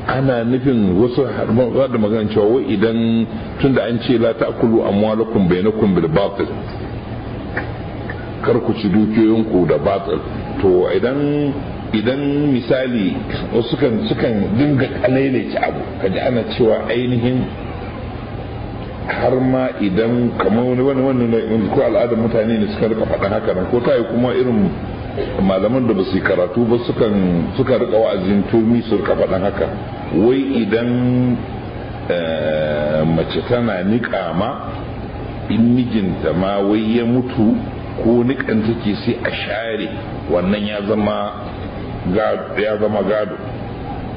Ana nufin wasu har da magana cewa wai idan tunda an ce la ta'kulu amwalakum bainakum bil batil, kar ku ci dukiyoyinku da batil, to idan misali wasu sukan dinga kalailace abu, kaji ana cewa ainihin har ma idan kamar wani ko al'adar mutane ne suka rika faɗin haka nan, ko ta yi kuma irin malaman da ba su yi karatu ba suka rika wa'azin turmi su rika faɗin haka, wai idan mace tana niƙa ma in mijinta ma wai ya mutu ko niƙan take sai a share wannan ya zama gado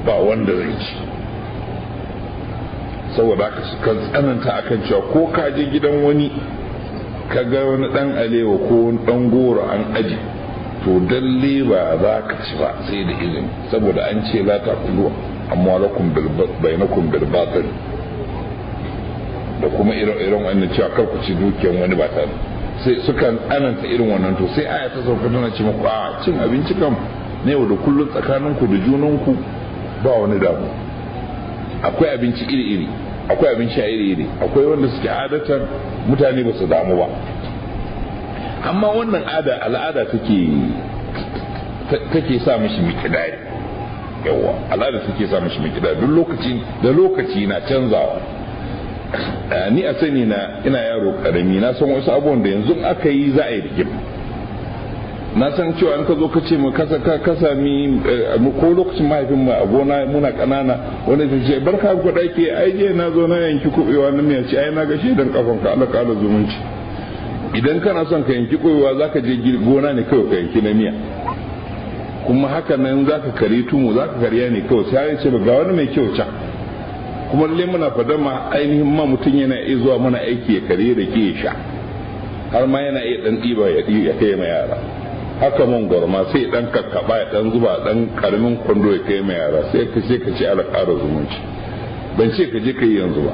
ba wanda zai ci. Saboda haka su kan tsananta akan cewa ko ka je gidan wani ka ga wani dan alewa ko wani dan goro an aji, to dalle ba za ka ci ba sai da izini, saboda an ce la taqulu amwalakum bainakum bil batil, da kuma irin wannan cewa kar ku ci dukiyar wani ba tare, sai sukan tsananta irin wannan. To sai aya ta sauka tana ce muku a cin abinci kam ne yau da kullun tsakaninku da junanku ba wani damu. Akwai abinci iri-iri, akwai abinci a iri-iri, akwai wanda suke adatar mutane ba su damu ba, amma wannan al'ada take sa mishi mikidari. Yawa al'ada take sa mishi mikidari duk lokaci na canzawa. Ni a sani na ina yaro karami na san wasu abubuwan da yanzu aka yi za a yi rigim. Na san cewa an ka zo ka ce mu ka sami ko lokacin mahaifin mu a gona muna kanana wanda ta ce barka ku dake ai je na zo na yanki kubewa na miya ce ai na ga shedan kafan ka Allah kala zumunci. Idan kana son ka yanki kubewa zaka je gona ne kawai ka yanki na miya, kuma haka nan zaka kare tumu zaka kariya ne kawai sai ya ce ga wani mai kyau can, kuma lalle muna fadama ainihin ma mutum yana iya zuwa mana aiki ya kare da ke sha, har ma yana iya dan diba ya kai ma yara. Haka mangwaro ma sai dan kakkaba ya dan zuba dan karamin kwando ya kai mai yara, sai ka ce ala ƙara zumunci. Ban ce ka je ka yi yanzu ba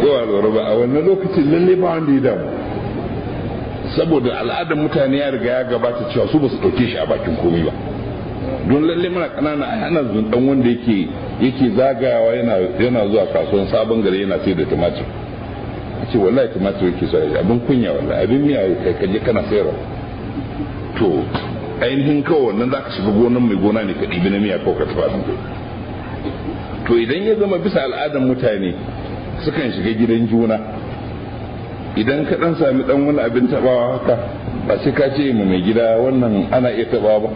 ko alwara ba, a wannan lokacin lalle ba wanda ya damu, saboda al'adar mutane ya riga ya gabata cewa su ba su ɗauke shi a bakin komai ba. Don lalle muna ƙanana a ana zunɗan wanda yake zagayawa yana zuwa kasuwan Sabon Gari yana sai da tumatir, ce wallahi tumatir yake so abin kunya, wallahi abin miya kai kaje kana sayarwa. To ainihin kawai wannan zaka shiga gonan mai gona ne ka ɗibi na miya kawai ka tafi. To idan ya zama bisa al'adar mutane sukan shiga gidan juna, idan ka dan sami dan wani abin tabawa haka ba sai ka ce mu mai gida wannan ana iya tabawa ba,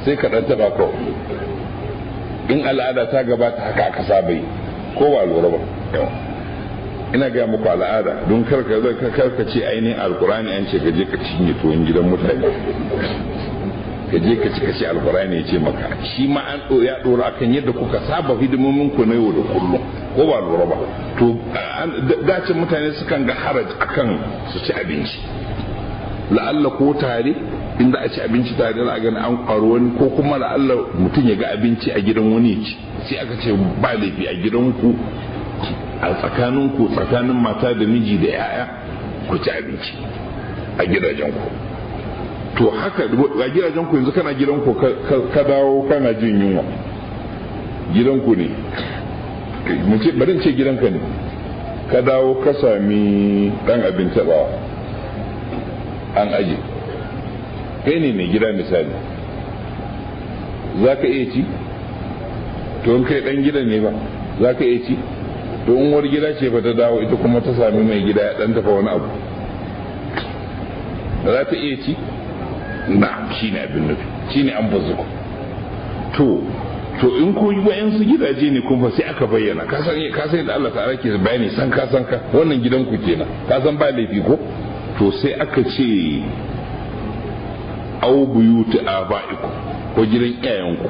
sai ka dan taba kawai. In al'ada ta gabata haka aka saba yi ko ba lura ba. Ina gaya muku al'ada don karka ce ainihin alkurani an ce gaje ka cinye tuwon gidan mutane, gaje ka ci alkurani ya ce maka shi ma an ya dora akan yadda kuka saba hidimomin ku na yau da kullum ko ba lura ba. To dacin mutane sukan ga haraj akan su ci abinci, la'alla ko tare inda a ci abinci tare da gani an kwaro wani, ko kuma la'alla mutum ya ga abinci a gidan wani ci, sai aka ce ba laifi a gidanku a tsakanin mata da miji da yaya ku ci abinci a gidajenku. To haka a gidajenku yanzu kana gidanku ka dawo kana jin yunwa, gidanku ne bari ce gidanka ne, ka dawo ka sami dan abin tabawa an aje, kai ne mai gida misali, za ka iya ci to in kai dan gidan ne ba za ka iya ci? to in uwar gida ce ba ta dawo ita kuma ta sami mai gida ya dan tafa wani abu za ta iya ci? na shine abin nufi, shine an bazuku. to in ko wayansu gidaje ne kuma sai aka bayyana ka san da Allah ta'ala ke bayani san ka wannan gidan ku kenan ka san ba laifi ko to sai aka ce au buyutu abaiku ko gidan iyayenku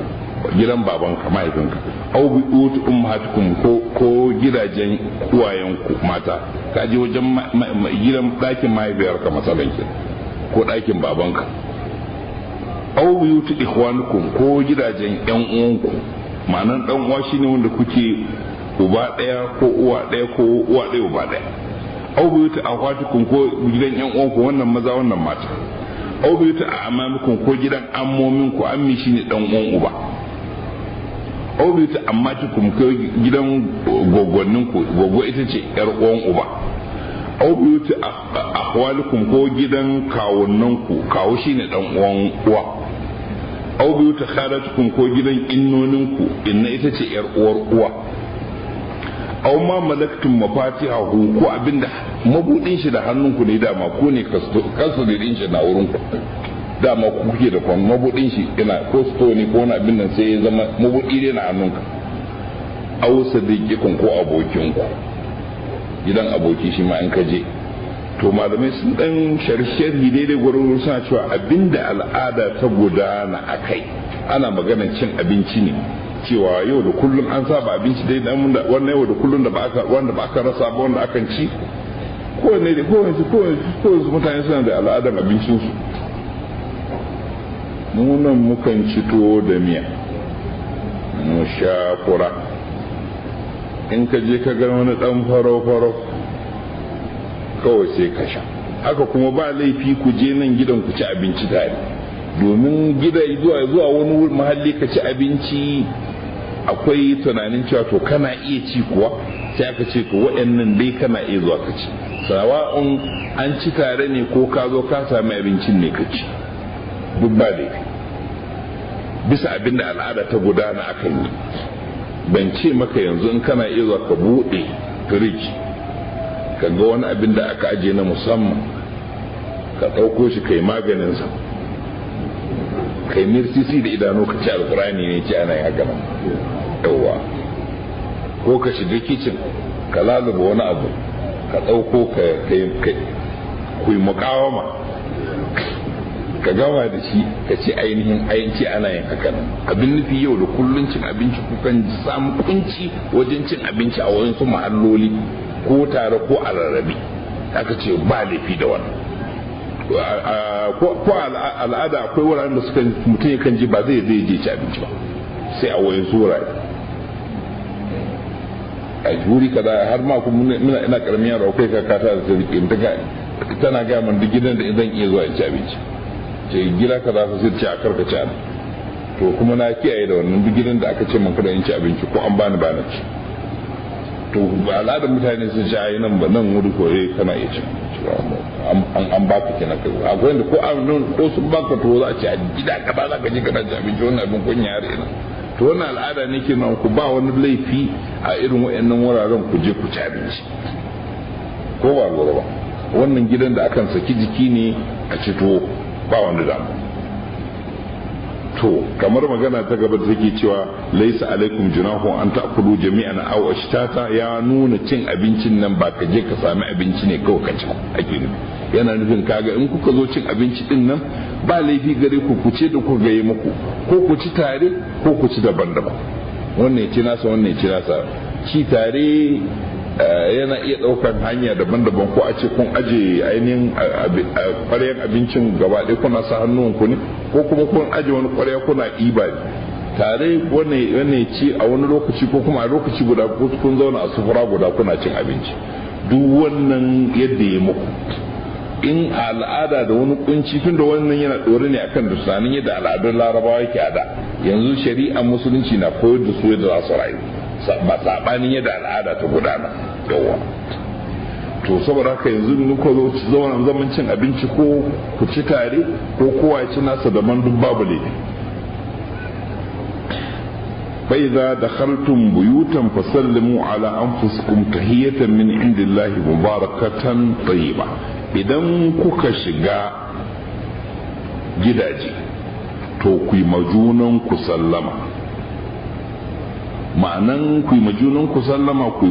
gidan babanka mahaifinka au buyutu ummahatukum ko gidajen uwayenku mata ka je wajen gidan dakin mahaifiyarka masalan ko dakin babanka au buyutu ikhwanukum ko gidajen yan uwanku ma'anan dan uwa shine wanda kuke uba daya ko uwa daya ko uwa daya uba daya au buyutu akhwatukum ko gidan yan uwanku wannan maza wannan mata au buyutu amamukum ko gidan ammominku ammi shine dan uwan uba au buyutu ammatukum ko gidan gogonninku gogo ita ce yar uwan uba au buyutu akhwalukum ko gidan kawunnanku kawo shine dan uwan uwa au buyutu khalatukum ko gidan innoninku inna ita ce yar uwar uwa au ma malaktum mafatihahu ko abinda mabudin shi da hannunku ne dama ko ne kasu da din shi na wurin ku dama ku kuke da kwan mabudin shi ina ko sto ne ko wani abin nan sai ya zama mabudi ne na hannunka au sadiqikum ko abokinku gidan aboki shi ma an kaje to malamai sun dan sharhi daidai gurin suna cewa abinda al'ada ta gudana akai ana maganar cin abinci ne cewa yau da kullum an saba abinci dai dan wannan yau da kullum da wanda ba aka rasa ba wanda akan ci ko ne da ko mutane suna da al'adar abincin su mu nan mukan ci tuwo da miya mu sha kura in ka je ka ga wani dan faro kawai sai ka sha haka kuma ba laifi ku je nan gidan ku ci abinci tare domin gida zuwa wani mahalli ka ci abinci akwai tunanin cewa to kana iya ci kuwa sai aka ce to waɗannan dai kana iya zuwa ka ci sawa'un an ci tare ne ko ka zo ka sami abincin ne ka ci duk ba laifi bisa abin da al'ada ta gudana akan yi ban ce maka yanzu in kana iya zuwa ka buɗe firiji ka ga wani abin da aka aje na musamman ka ɗauko shi kai maganinsa kai mirsisi da idanu ka ci alkurani ne ci ana yin haka nan yawwa ko ka shiga kicin ka laluba wani abu ka ɗauko ka yi mukawama ka gama da shi ka ci ainihin ci ana yin haka nan abin nufi yau da kullun cin abinci kukan samu kunci wajen cin abinci a wasu mahalloli ko tare ko a rarrabe aka ce ba laifi da wannan ko al'ada akwai wuraren da suka mutum ya kan ji ba zai je ci abinci ba sai a wayan wurare a juri kaza har ma kuma ina karamin yaro kai ka kata da ta rike tana ga man duk gidan da zan iya zuwa in ci abinci ce gida kaza fa sai ce a karkace ana to kuma na kiyaye da wannan duk gidan da aka ce man kada in ci abinci ko an bani bana ci to al'adar mutane sun ci ayi nan ba nan wuri ko kana iya ci an baka kenan kai akwai wanda ko sun baka to za a ci a gida kaza za ka je kana ci abinci wannan abin kunya yare ina to wannan al'ada ne ke nan ku ba wani laifi a irin wayannan wuraren ku je ku ci abinci ko ba lura ba wannan gidan da akan saki jiki ne a ci tuwo ba wanda damu to kamar magana ta gaba da take cewa laisa alaikum junahun an ta'kulu jami'an aw ashtata ya nuna cin abincin nan ba ka je ka sami abinci ne kawai ka ci ake nufi yana nufin kaga in kuka zo cin abinci din nan ba laifi gare ku ce da ku gaye muku ko ku ci tare ko ku ci daban-daban wannan ya ci nasa wannan ya ci nasa ci tare yana iya ɗaukar hanya daban-daban ko a ce kun aje ainihin ƙwaryan abincin gaba ɗaya kuna sa hannuwanku ne ko kuma kun aje wani ƙwarya kuna ɗiba ne tare wannan ya ci a wani lokaci ko kuma a lokaci guda kun zauna a sufura guda kuna cin abinci duk wannan yadda ya muku in al'ada da wani kunci tun da wannan yana ɗore ne akan dusanin yadda al'adun larabawa yake a da yanzu shari'ar musulunci na koyar da su yadda za su rayu ba sabanin yadda al'ada ta gudana yawa to saboda haka yanzu in ko zo zauna zaman cin abinci ko ku ci tare ko kowa ya ci nasa daban duk babu laifi fa idza dakhaltum buyutan fasallimu ala anfusikum tahiyatan min indillahi mubarakatan tayyiba. Idan kuka shiga gidaje to ku yi majunan ku sallama, ma'anan ku yi majunan ku sallama, ku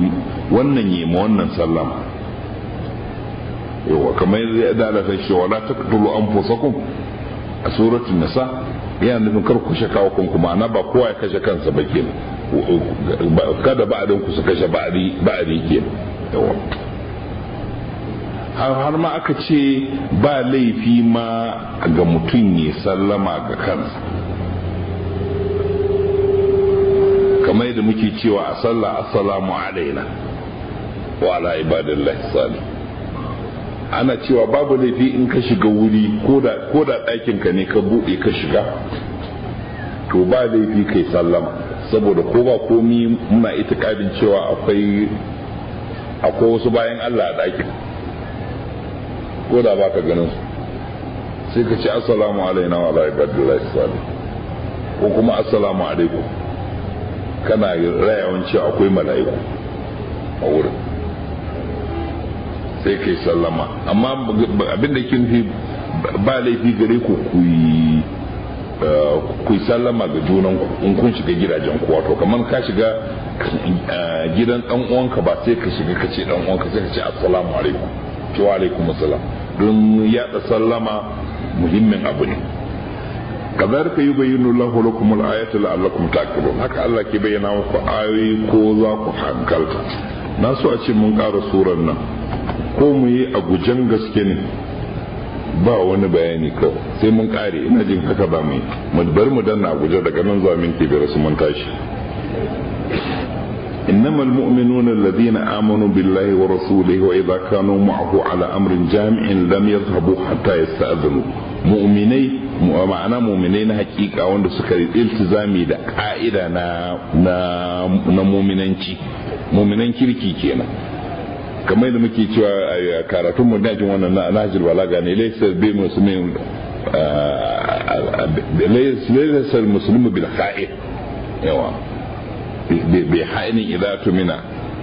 wannan yi ma wannan sallama. yawa kamar yadda Allah ta ce wala taqtulu anfusakum a suratul nisa, yana nufin kar ku shaka kanku, ma'ana ba kowa ya kashe kansa ba kenan, kada ba'adin ku su kashe ba'adi kenan. yawa har ma aka ce ba laifi ma ga mutum ya sallama ga kansa, kamar yadda muke cewa a sallah assalamu alaina wa ala ibadillahi salih. ana cewa babu laifi in ka shiga wuri ko da ɗakin ka ne ka buɗe ka shiga, to ba laifi kai sallama, saboda ko ba komi muna itikadin cewa akwai wasu bayan Allah a ɗakin, ko da ba ka ganin su sai ka ce assalamu alaina wa ala ibadillahi salih, ko kuma assalamu alaikum, kana rayawan cewa akwai mala'iku a wurin sai kai sallama. amma abin da kin fi ba laifi gare ku ku sallama ga junan ku in kun shiga gidajen ku, wato kamar ka shiga gidan dan uwanka ba sai ka shiga ka ce dan uwanka, sai ka ce assalamu alaikum, ce wa alaikum assalam, don yaɗa sallama muhimmin abu ne. kazalika yubayyinu Allahu lakum al-ayati la'allakum taqilun, haka Allah ke bayyana muku ayoyi ko za ku hankalta. na so a ce mun ƙara surar nan ko mu yi a gujen gaske ne, ba wani bayani kawai sai mun ƙare, ina jin haka ba mu yi, bari mu danna a guje daga nan zuwa minti biyar su mun tashi. إنما المؤمنون الذين آمنوا بالله ورسوله وإذا كانوا معه على أمر جامع لم يذهبوا حتى يستأذنوا. مؤمني ma'ana mu'minai na hakika wanda suka yi iltizami da ka'ida na mu'minan kirki kenan, kamar yadda muke cewa a karatun mu dajin wannan na Nahjul Balaga ne, laysa bi muslimin laysa al-muslimu bil kha'in, yawa bi ha'inin idza tumina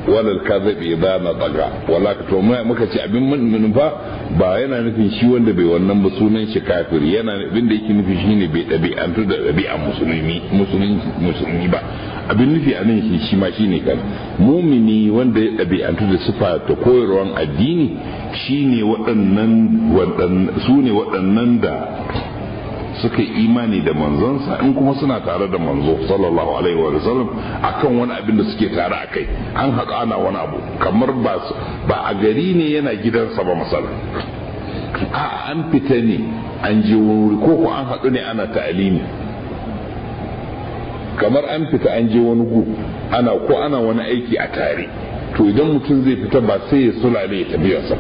wala al-kadhib idza nataqa, wala to muka ce abin mun ba yana nufin shi wanda bai wannan ba sunan shi kafiri, yana abin da yake nufi shine bai dabi'antu da dabi'an musulmi ba. abin nufi a nan shi ma shine kan mumini wanda ya dabi'antu da sifa ta koyarwan addini shine waɗannan da suka yi imani da manzonsa, in kuma suna tare da manzo sallallahu alaihi wa sallam akan wani abin da suke tare akai, an haɗu ana wani abu kamar ba a gari ne yana gidansa ba masala, a an fita ne an je wuri ko an haɗu ne ana ta'alimi, kamar an fita an je wani gu ana wani aiki a tare, to idan mutum zai fita ba sai ya sulale ya tafiyarsa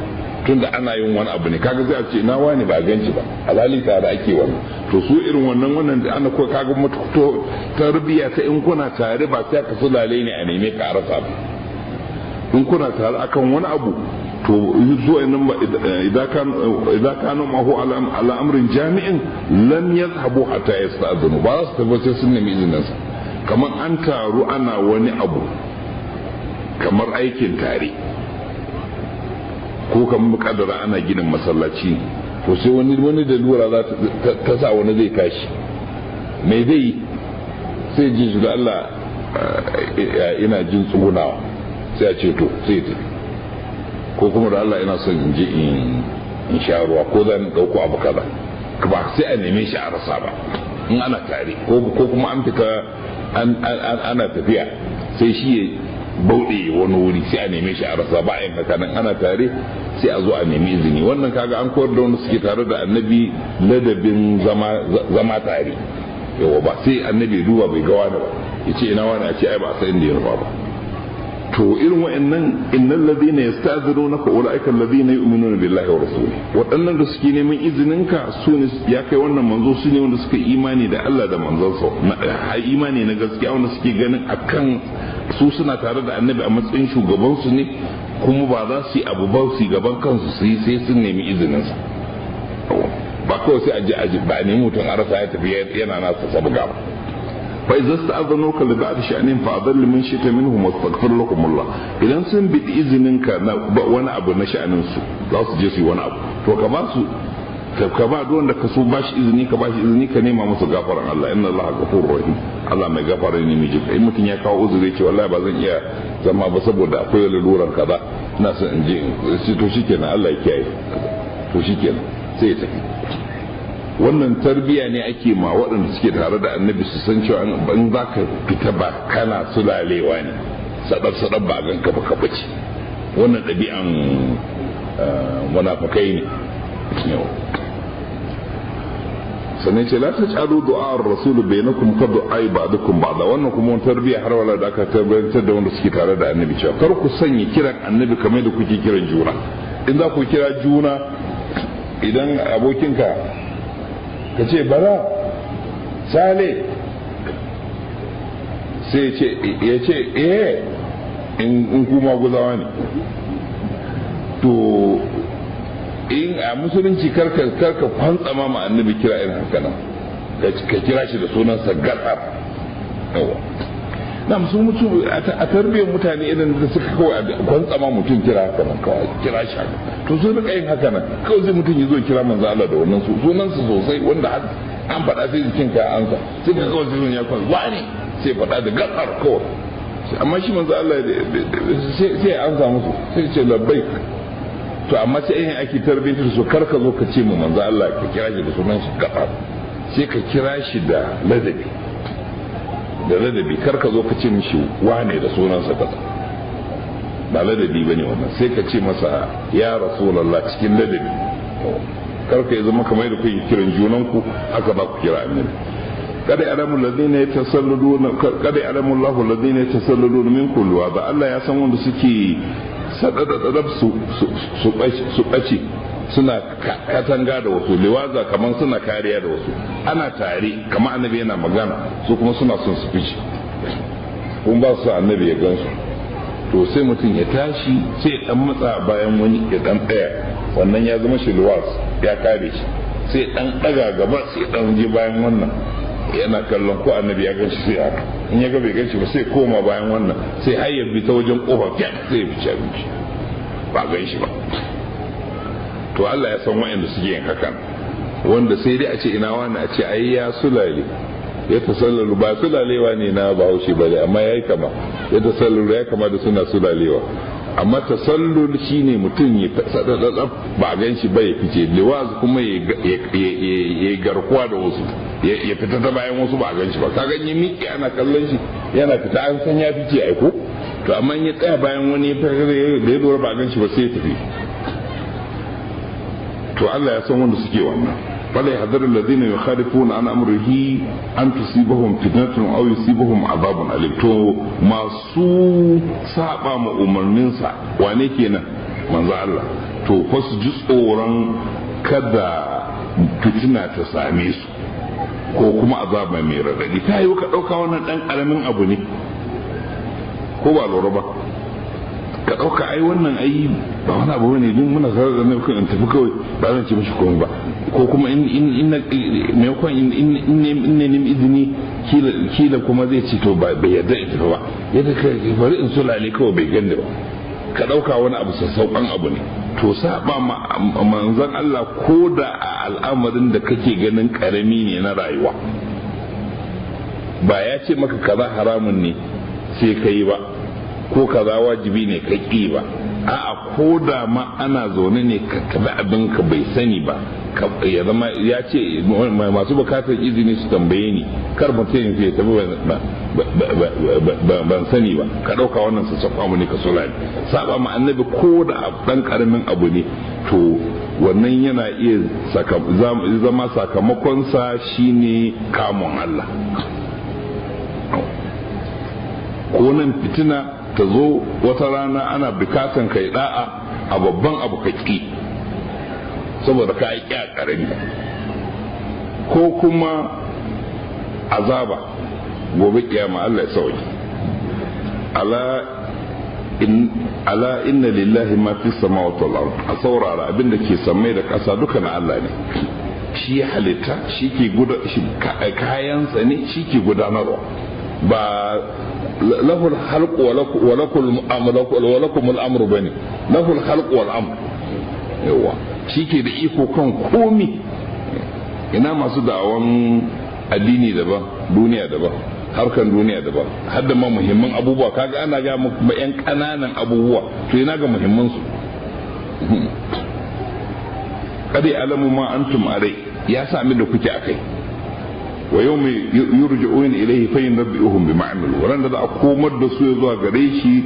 tunda ana yin wani abu ne, kaga zai ce na wani ba ganci ba, alhali tare ake wannan. to su irin wannan da ana ko kaga mutu tarbiya ta in kuna tare ba sai ka sulale ne a neme ka rasa ba, in kuna tare akan wani abu to zuwa nan ba idan kanu mahu ala amrin jami'in lam yadhhabu hatta yasta'dhinu, ba su tafi sai sun nemi izinin sa. kamar an taru ana wani abu kamar aikin tare, ko kamar mukaddara ana ginin masallaci, to sai wani da lura za ta sa wani zai tashi, mai zai sai ji shi da Allah ina jin tsugunawa, sai a ce to sai ta, ko kuma da Allah ina son in je in sha ruwa ko zan dauko abu kaza, ba sai a neme shi a rasa ba in ana tare, ko kuma an fita ana tafiya sai shi ya bauɗe wani wuri sai a neme shi a rasa, ba yin haka nan ana tare sai a zo a nemi izini. wannan kaga an koyar da wanda suke tare da annabi ladabin zama tare, yawa ba sai annabi duba bai ga wani ba ya ce ina wani a ce ai ba sai inda ya rufa ba. to irin wa'annan innal ladina yasta'dhirunaka ulaika alladhina yu'minuna billahi wa rasulihi, waɗannan da suke neman izinin ka su ne ya kai wannan manzo, su ne wanda suka imani da Allah da manzonsa, imani na gaskiya, wanda suke ganin akan su suna tare da annabi a matsayin shugaban su ne, kuma ba za su yi abu ba su gaban kansu su yi sai sun nemi izinin sa, ba kawai sai a ji ba a nemi mutum a rasa ya tafi yana nasa sabga ba. fa idza sta'adhanuka li ba'd sha'nin fa adall min shita minhum wastaghfir lakum Allah idan sun bi izinin ka na wani abu na sha'anin su za su je su yi wani abu to ka ba su ka ba duk wanda ka so ba shi izini ka ba shi izini ka nema musu gafaran Allah inna Allah ghafurur rahim Allah mai gafara ne mai jinka in mutum ya kawo uzuri ce wallahi ba zan iya zama ba saboda akwai laluran kaza ina son in je to shikenan Allah ya kiyaye to shikenan sai ya tafi wannan tarbiya ne ake ma waɗanda suke tare da annabi su san cewa in za ka fita ba kana sulalewa ne sadar ba gan ka ba ka bace wannan ɗabi'an munafikai ne sannan ce la taj'alu du'a ar-rasul bainakum ka du'a ba'dukum ba'da wannan kuma wani tarbiya har wala da aka tabbatar da wanda suke tare da annabi cewa kar ku sanya kiran annabi kamar da kuke kiran juna in za ku kira juna idan abokinka ka ce bara sale sai ya ce in kuma guzawa ne to in a musulunci karka kwantsama ma annabi kira irin haka nan ka kira shi da sunansa gatsar yawa na mutum a tarbiyyar mutane irin da suka kawai kwantsama mutum kira haka nan kawai kira shi haka to sun rika yin haka nan kawai zai mutum ya zo kira manzo Allah da wannan sunansa sosai wanda an faɗa sai jikin ka ansa sai ka kawai sai ya kwan wani sai faɗa da gatsar kawai amma shi manzo Allah sai ya ansa musu sai ce labbaik to amma sai yin ake tarbiyyar su kar ka zo ka ce mu manzo Allah ka kira shi da sunan shi gatsar sai ka kira shi da ladabi kar ka zo ka ce mishi wane da sunansa gatsar ba ladabi bane wannan sai ka ce masa ya rasulullah cikin ladabi kar ka zama kamar yadda kuke kiran junanku haka ba ku kira annabi kada ya'lamu alladhina yatasalladuna kada ya'lamu Allahu alladhina yatasalladuna minkum wa ba Allah ya san wanda suke sadadadab su ɓace suna katanga da wasu liwaza kamar suna kariya da wasu ana tare kamar annabi yana magana su kuma suna son su fice kun ba su annabi ya gansu to sai mutum ya tashi sai ya dan matsa bayan wani ya dan tsaya wannan ya zama shi liwaz ya kare shi sai dan daga gaba sai dan je bayan wannan yana kallon ko annabi ya ganshi sai haka in ya ga bai ganshi ba sai koma bayan wannan sai har ya bi ta wajen kofa kyan sai ya fice abinci ba ganshi ba to Allah ya san wa'anda suke yin hakan wanda sai dai a ce ina wani a ce ai ya sulale ya tasallalu ba sulalewa ne na bahaushe ba dai amma yayi kama ya tasallalu ya kama da suna sulalewa amma tasallul shine mutum ya sadada ba ganshi ba ya fice liwaz kuma ya garkuwa da wasu ya fita ta bayan wasu ba a gan shi ba ka ganye miki ana kallon shi yana fita an san ya fice aiko to amma ya tsaya bayan wani da ya dora ba a gan shi ba sai ya tafi to Allah ya san wanda suke wannan fala yahdharu alladhina yukhalifuna an amrihi an tusibahum fitnatun aw yusibahum adhabun alim to masu saba ma umarninsa wane kenan manzo Allah to fa su ji tsoron kada fitina ta same su ko kuma azaba mai radadi ta yi ka ɗauka wannan ɗan ƙaramin abu ne ko ba lura ba ka ɗauka ai wannan ai ba wani abu ne din muna zarar da nan kan tafi kawai ba zan ce mishi komai ba ko kuma in maimakon in nemi izini kila kuma zai ce to bai yarda in tafi ba yadda ka bari in sulale kawai bai ganda ba ka ɗauka wani abu sassauƙan abu ne to saba manzon Allah ko da a al'amarin da kake ganin karami ne na rayuwa ba ya ce maka kaza haramun ne sai ka yi ba ko kaza wajibi ne ka ƙi ba a'a ko da ma ana zaune ne ka kaza abin ka bai sani ba ya zama ya ce masu bukatar izini su tambaye ni kar mutum ya tafi ban sani ba ka ɗauka wannan su safa mu ne ka so lani saba ma annabi ko da ɗan ƙaramin abu ne to wannan yana iya zama sakamakonsa shine kamun Allah ko nan fitina ta zo wata rana ana bukatan kai da'a a babban abu ka ƙi saboda ka yi ƙya ƙarami ko kuma azaba gobe kiyama Allah ya sauki ala inna lillahi ma fi samawati wal ard a saurara abinda ke samai da ƙasa duka na Allah ne shi halitta shi ke kayansa ne shi ke gudanarwa ba lahul halq wa lakum al-amru bane lahul halq wal amr yawa shi ke da iko kan komi. ina masu da'awan addini daban duniya daban harkan duniya daban har da ma muhimman abubuwa kaga ana ga muku yan kananan abubuwa to ina ga muhimman su kadi alamu ma antum alai ya sami da kuke akai wa yawmi yurja'un ilayhi fa yunabbi'uhum bima amilu ran da a komar da su zuwa gare shi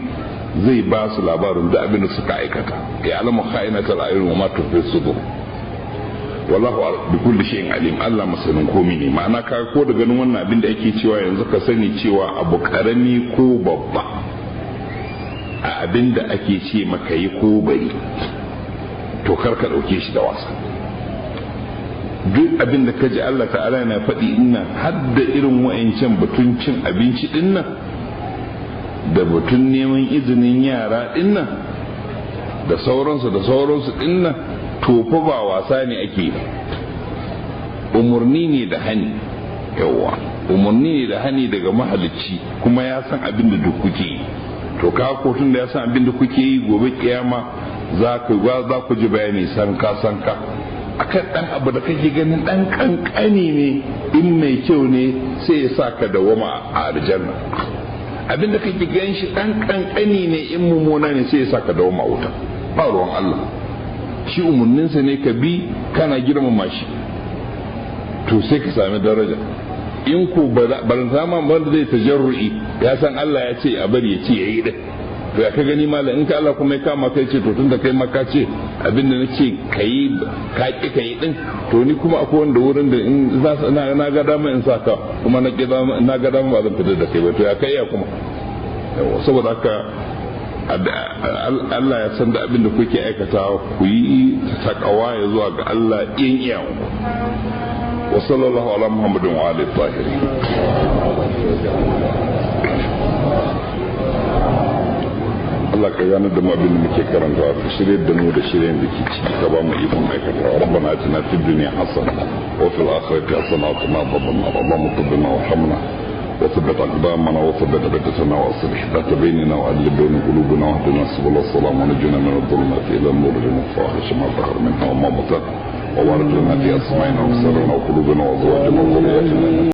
zai ba su labarin da abin da suka aikata ya alamu kha'inatul a'yun wa ma tufi sudur wallahu bi kulli shay'in alim Allah masanin komai ne ma'ana ka ko da ganin wannan abin da ake cewa yanzu ka sani cewa abu karami ko babba a abin da ake ce maka yi ko bari to kar ka dauke shi da wasa duk abin da kaji Allah ta'ala yana faɗi ina hadda irin wa'ancan batun cin abinci dinnan da batun neman izinin yara dinnan da sauransu dinnan to fa ba wasa ne ake umurni ne da hani yawa umurni ne da hani daga mahalicci kuma ya san abin da duk kuke yi to ka ko tun da ya san abin da kuke yi gobe kiyama za ku ji bayani sanka akan dan abu da kake ganin dan kankani ne in mai kyau ne sai ya saka dawama a aljanna abin da kake ganin shi dan kankani ne in mummuna ne sai ya saka dawama wuta ba ruwan Allah shi umarninsa ne ka bi kana girmama shi to sai ka sami daraja in ko barin zama wanda zai tajarru'i ya san Allah ya ce a bari ya ce yayi din to ya ka gani malam in ka Allah kuma ya kama kai ce to tunda kai maka ce abinda nake kai ka ki kai din to ni kuma akwai wanda wurin da in za na ga dama in saka kuma na ga dama ba zan fitar da kai ba to ya kai ya kuma saboda haka Allah ya san da abin da kuke aikata ku yi takawa ya zuwa ga Allah in iyawu wa sallallahu ala muhammadin wa alihi tahirin Allah ka gane da mu abin da muke karanta ka shirye da mu da shiryen da ke ciki ka ba mu ikon aikata rabbana atina fid dunya hasana wa fil akhirati hasana wa qina adhaban nar rabbana taqabbal warhamna وثبت أقدامنا وثبت بدتنا وأصلح ذات بيننا وألف بين قلوبنا واهدنا سبل السلام ونجنا من الظلمات إلى النور الفاحش ما ظهر منها وما بطن وبارك لنا في أسمائنا وأبصارنا وقلوبنا وأزواجنا وذرياتنا